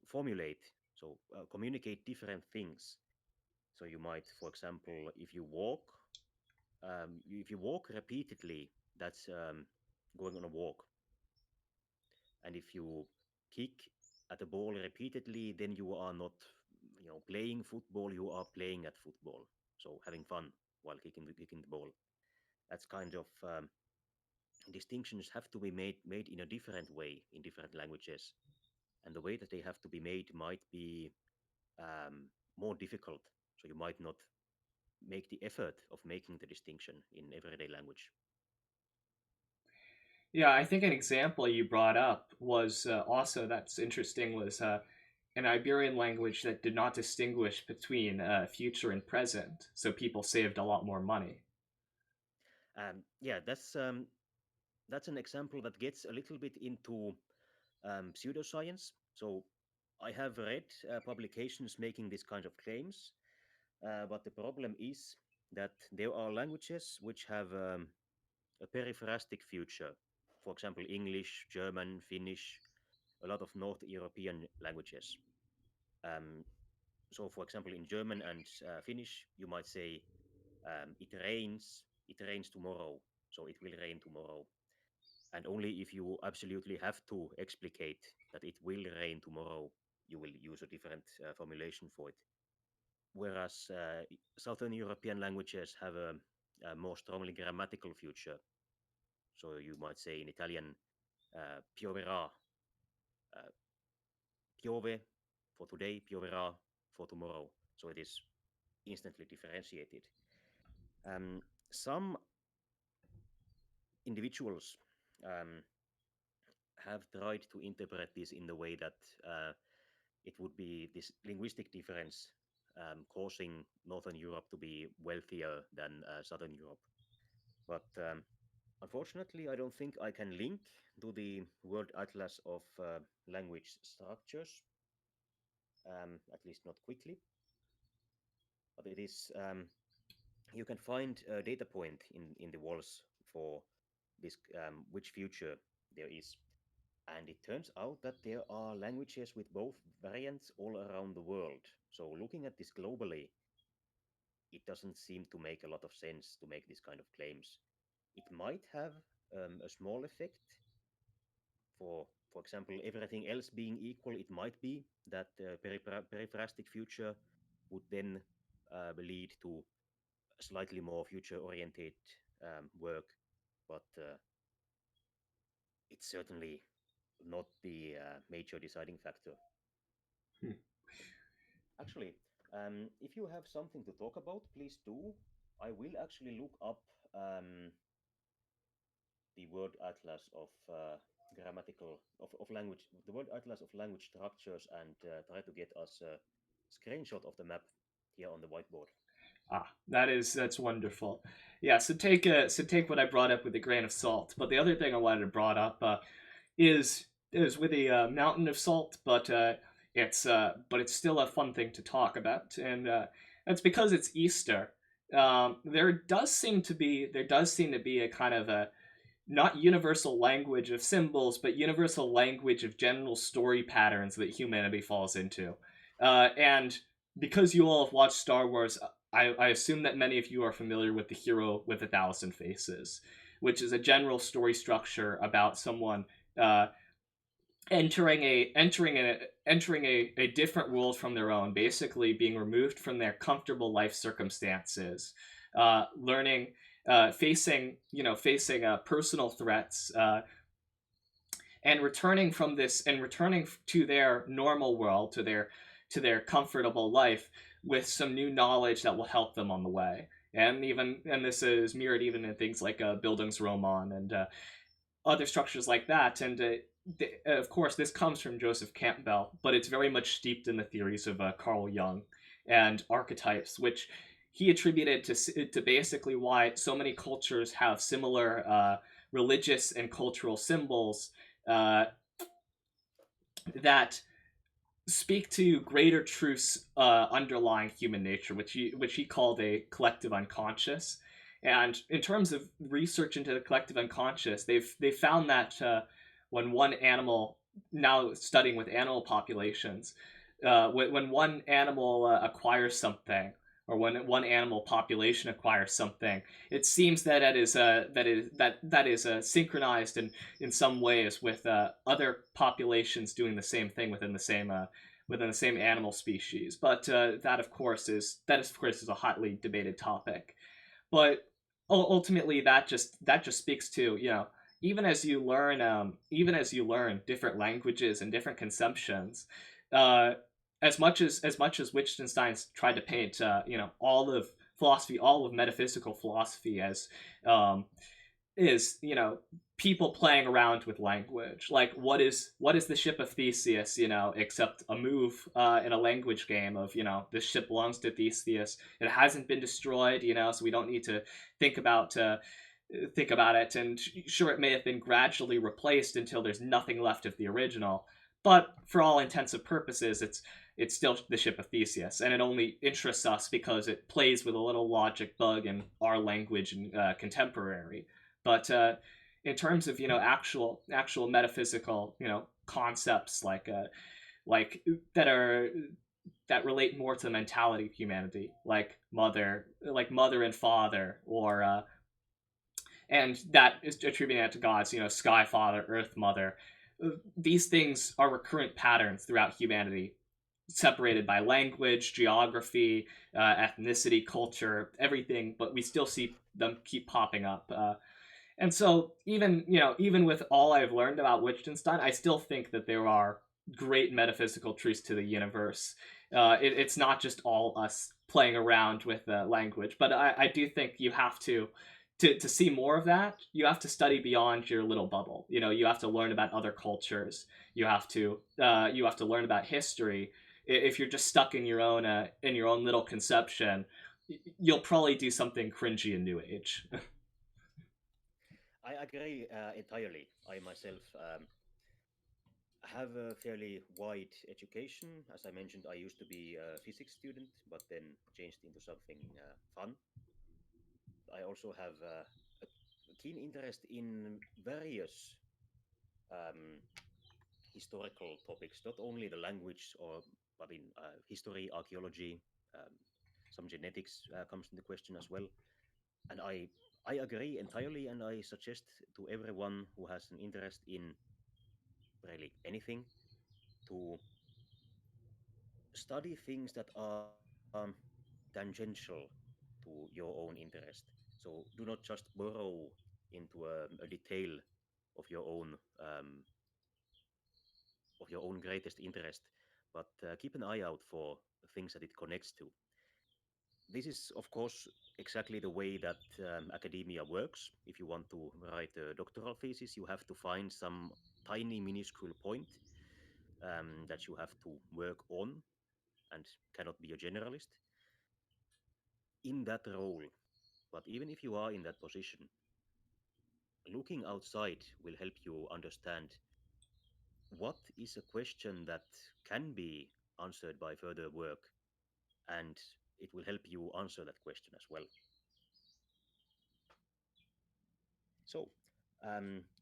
formulate, so communicate different things. So you might, for example, if you walk repeatedly, that's going on a walk. And if you kick at a ball repeatedly, then you are not, playing football. You are playing at football. So having fun while kicking the ball. That's kind of distinctions have to be made in a different way in different languages, and the way that they have to be made might be more difficult. So you might not make the effort of making the distinction in everyday language. Yeah, I think an example you brought up was also that's interesting was an Iberian language that did not distinguish between future and present, so people saved a lot more money. Yeah, that's an example that gets a little bit into pseudoscience. So I have read publications making this kind of claims, but the problem is that there are languages which have a peripherastic future. For example, English, German, Finnish, a lot of North European languages. Um, so, for example, in German and Finnish, you might say it rains tomorrow, so it will rain tomorrow. And only if you absolutely have to explicate that it will rain tomorrow, you will use a different formulation for it. Whereas Southern European languages have a more strongly grammatical future. So you might say in Italian, pioverà, uh, piove for today, pioverà for tomorrow. So it is instantly differentiated. Some individuals um, have tried to interpret this in the way that it would be this linguistic difference causing Northern Europe to be wealthier than Southern Europe. But unfortunately, I don't think I can link to the World Atlas of Language Structures, at least not quickly. But it is you can find a data point in the walls for this which future there is. And it turns out that there are languages with both variants all around the world. So looking at this globally, it doesn't seem to make a lot of sense to make this kind of claims. It might have a small effect for example, everything else being equal, it might be that peripherastic future would then lead to slightly more future-oriented work, but it's certainly not the major deciding factor. Hmm. Actually, if you have something to talk about, please do. I will actually look up the World Atlas of language, the World Atlas of language structures, and try to get us a screenshot of the map here on the whiteboard. Ah, that's wonderful. Yeah, so take what I brought up with a grain of salt. But the other thing I wanted to brought up is is with a mountain of salt, but it's still a fun thing to talk about, and that's because it's Easter. There does seem to be a kind of a not universal language of symbols, but universal language of general story patterns that humanity falls into. And because you all have watched Star Wars, I assume that many of you are familiar with the hero with 1,000 faces, which is a general story structure about someone uh, entering a different world from their own, basically being removed from their comfortable life circumstances, learning, facing personal threats, and returning to their normal world, to their comfortable life with some new knowledge that will help them on the way. And this is mirrored even in things like Bildungsroman and other structures like that. And of course, this comes from Joseph Campbell, but it's very much steeped in the theories of Carl Jung and archetypes, which he attributed to basically why so many cultures have similar religious and cultural symbols uh, that speak to greater truths underlying human nature, which he called a collective unconscious. And in terms of research into the collective unconscious, they've found that when one animal, now studying with animal populations, when one animal acquires something, or when one animal population acquires something, it seems that that is synchronized in some ways with other populations doing the same thing within the same animal species. But that of course is a hotly debated topic. But ultimately, that just speaks to, even as you learn different languages and different consumptions, uh, as much as Wittgenstein's tried to paint all of philosophy, all of metaphysical philosophy as um, is people playing around with language. Like, what is the ship of Theseus, except a move in a language game of, this ship belongs to Theseus, it hasn't been destroyed, so we don't need to think about uh, think about it. And sure, it may have been gradually replaced until there's nothing left of the original, but for all intents and purposes, it's still the ship of Theseus, and it only interests us because it plays with a little logic bug in our language and contemporary. But in terms of actual metaphysical concepts like that relate more to the mentality of humanity, like mother and father, or and that is attributing that to gods, sky father, earth mother. These things are recurrent patterns throughout humanity, separated by language, geography, ethnicity, culture, everything, but we still see them keep popping up. And so, even with all I've learned about Wittgenstein, I still think that there are great metaphysical truths to the universe. It's not just all us playing around with language, but I do think you have to see more of that. You have to study beyond your little bubble. You have to learn about other cultures. You have to learn about history. If you're just stuck in your own little conception, you'll probably do something cringy and new age. I agree entirely. I myself have a fairly wide education. As I mentioned, I used to be a physics student, but then changed into something fun. I also have a keen interest in various um, historical topics, not only the language or but in history, archaeology, um, some genetics comes into question as well. And I agree entirely, and I suggest to everyone who has an interest in really anything to study things that are tangential to your own interest. So do not just burrow into a detail of your own um, of your own greatest interest, but keep an eye out for things that it connects to. This is, of course, exactly the way that academia works. If you want to write a doctoral thesis, you have to find some tiny, minuscule point that you have to work on and cannot be a generalist in that role. But even if you are in that position, looking outside will help you understand what is a question that can be answered by further work, and it will help you answer that question as well. So,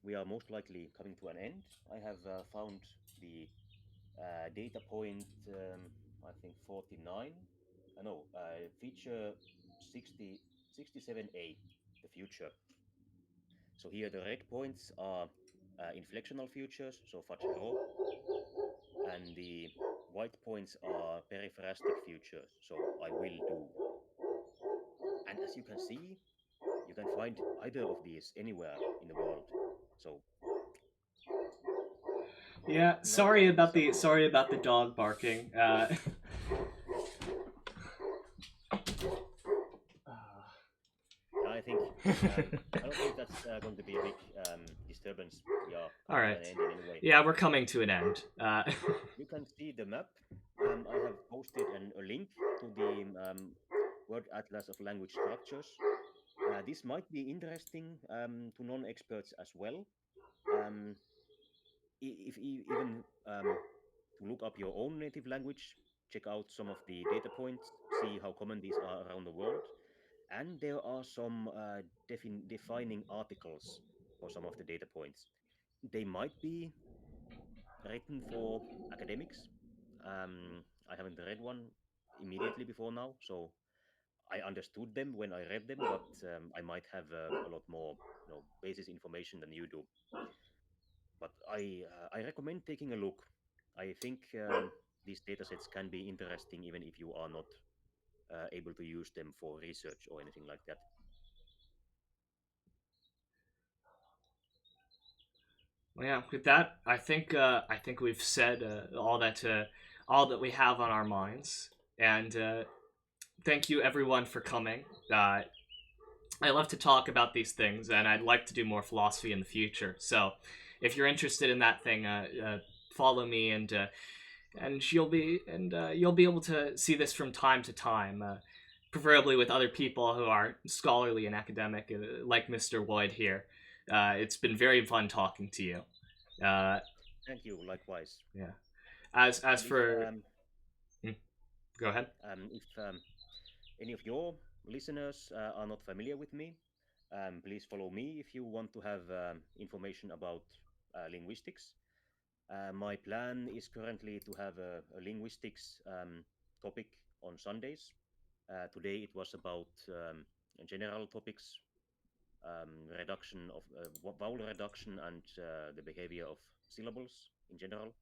we are most likely coming to an end. I have found the data point, I think 49. No, feature 60, 67A, the future. So here the red points are inflectional futures, so fudge raw, and the white points are periphrastic futures, so I will do. And as you can see, you can find either of these anywhere in the world. So Yeah, not sorry about the somehow. sorry about the dog barking. Yeah, I don't think that's going to be a big disturbance. We are All coming to right. an end in any way. Yeah, we're coming to an end. You can see the map. I have posted a link to the word atlas of language structures. This might be interesting to non-experts as well. Um, if even to look up your own native language, check out some of the data points, see how common these are around the world. And there are some defining articles for some of the data points. They might be written for academics. I haven't read one immediately before now, so I understood them when I read them, but I might have a lot more, basis information than you do. But I recommend taking a look. I think these datasets can be interesting even if you are not able to use them for research or anything like that. Well, yeah, with that, I think we've said all that we have on our minds, and thank you everyone for coming. I love to talk about these things, and I'd like to do more philosophy in the future. So, if you're interested in that thing, follow me, and you'll be able to see this from time to time, preferably with other people who are scholarly and academic, like Mr. Woyde here. It's been very fun talking to you. Uh, Thank you, likewise. yeah. As And for hmm, go ahead. if any of your listeners are not familiar with me, please follow me if you want to have information about linguistics. My plan is currently to have a linguistics topic on Sundays. Today it was about general topics, reduction of vowel reduction and the behavior of syllables in general.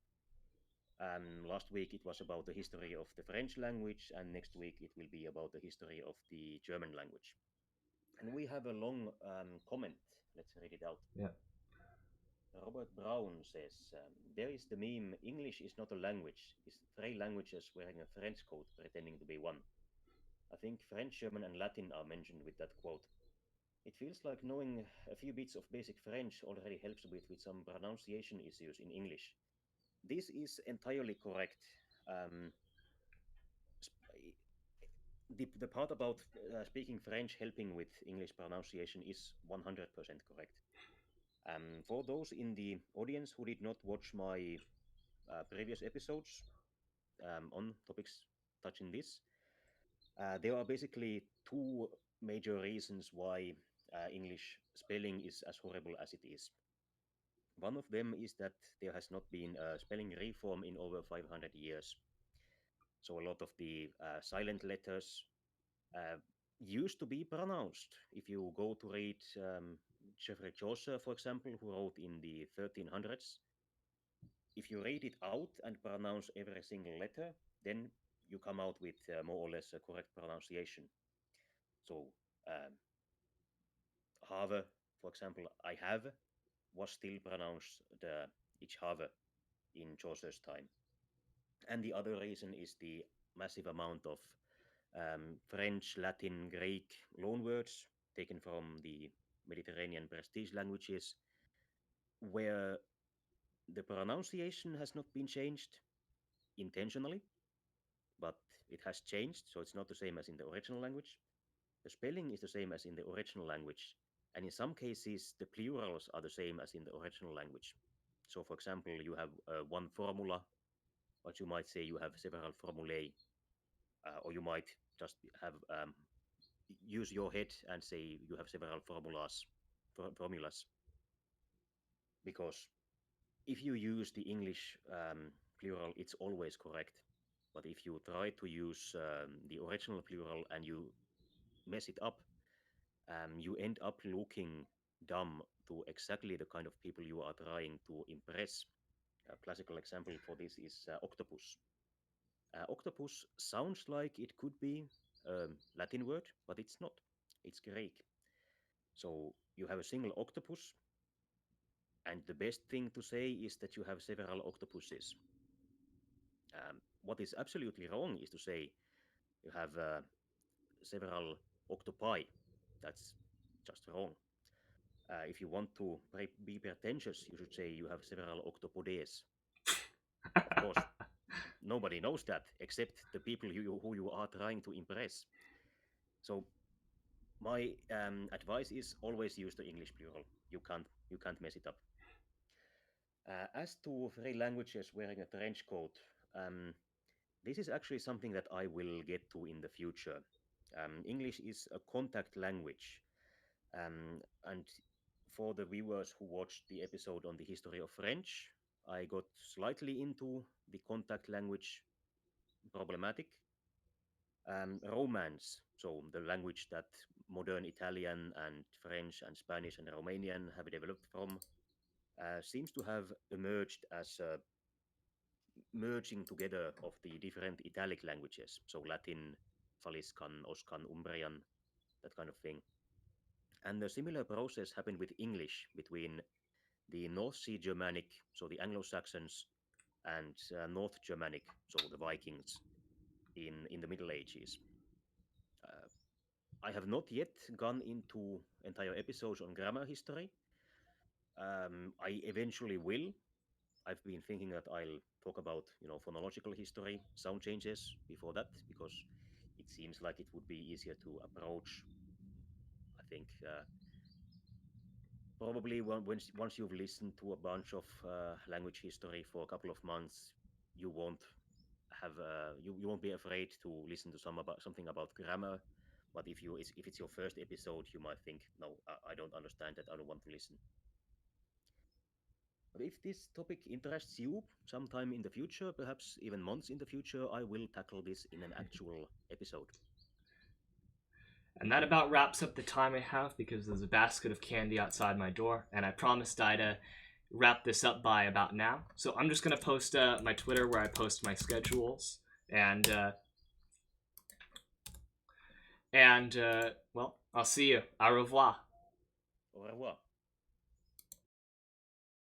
Last week it was about the history of the French language, and next week it will be about the history of the German language. And we have a long comment. Let's read it out. Yeah. Robert Brown says, there is the meme, English is not a language, it's three languages wearing a French coat pretending to be one. I think French, German, and Latin are mentioned with that quote. It feels like knowing a few bits of basic French already helps with some pronunciation issues in English. This is entirely correct. Um, the part about speaking French helping with English pronunciation is 100% correct. For those in the audience who did not watch my previous episodes on topics touching this, there are basically two major reasons why English spelling is as horrible as it is. One of them is that there has not been a spelling reform in over 500 years. So a lot of the silent letters uh, used to be pronounced. If you go to read Geoffrey Chaucer, for example, who wrote in the 1300s, if you read it out and pronounce every single letter, then you come out with more or less a correct pronunciation. So, um, have, for example, I have was still pronounced the ich habe in Chaucer's time. And the other reason is the massive amount of French, Latin, Greek loanwords taken from the Mediterranean prestige languages, where the pronunciation has not been changed intentionally, but it has changed, so it's not the same as in the original language. The spelling is the same as in the original language, and in some cases, the plurals are the same as in the original language. So, for example, you have one formula, but you might say you have several formulae, or you might just have use your head and say you have several formulas, because if you use the English plural, it's always correct. But if you try to use the original plural and you mess it up, you end up looking dumb to exactly the kind of people you are trying to impress. A classical example for this is octopus. Octopus sounds like it could be a Latin word, but it's not. It's Greek. So you have a single octopus, and the best thing to say is that you have several octopuses. What is absolutely wrong is to say you have several octopi. That's just wrong. If you want to be pretentious, you should say you have several octopodes. Of course, nobody knows that except the people who you are trying to impress. So my advice is always use the English plural. You can't mess it up. As to three languages wearing a trench coat, um, this is actually something that I will get to in the future. English is a contact language, and for the viewers who watched the episode on the history of French, I got slightly into the contact language problematic. Romance, so the language that modern Italian and French and Spanish and Romanian have developed from, seems to have emerged as a merging together of the different Italic languages, so Latin, Faliscan, Oscan, Umbrian, that kind of thing. And a similar process happened with English between the North Sea Germanic, so the Anglo Saxons, and North Germanic, so the Vikings, in the Middle Ages. Uh, I have not yet gone into entire episodes on grammar history. I eventually will. I've been thinking that I'll talk about phonological history, sound changes before that, because it seems like it would be easier to approach. I think probably once you've listened to a bunch of language history for a couple of months, you won't you won't be afraid to listen to something about grammar. But if it's your first episode, you might think, no, I don't understand that. I don't want to listen. But if this topic interests you sometime in the future, perhaps even months in the future, I will tackle this in an actual episode. And that about wraps up the time I have because there's a basket of candy outside my door, and I promised I'd wrap this up by about now. So I'm just gonna post my Twitter where I post my schedules, and well, I'll see you. Au revoir. Au revoir.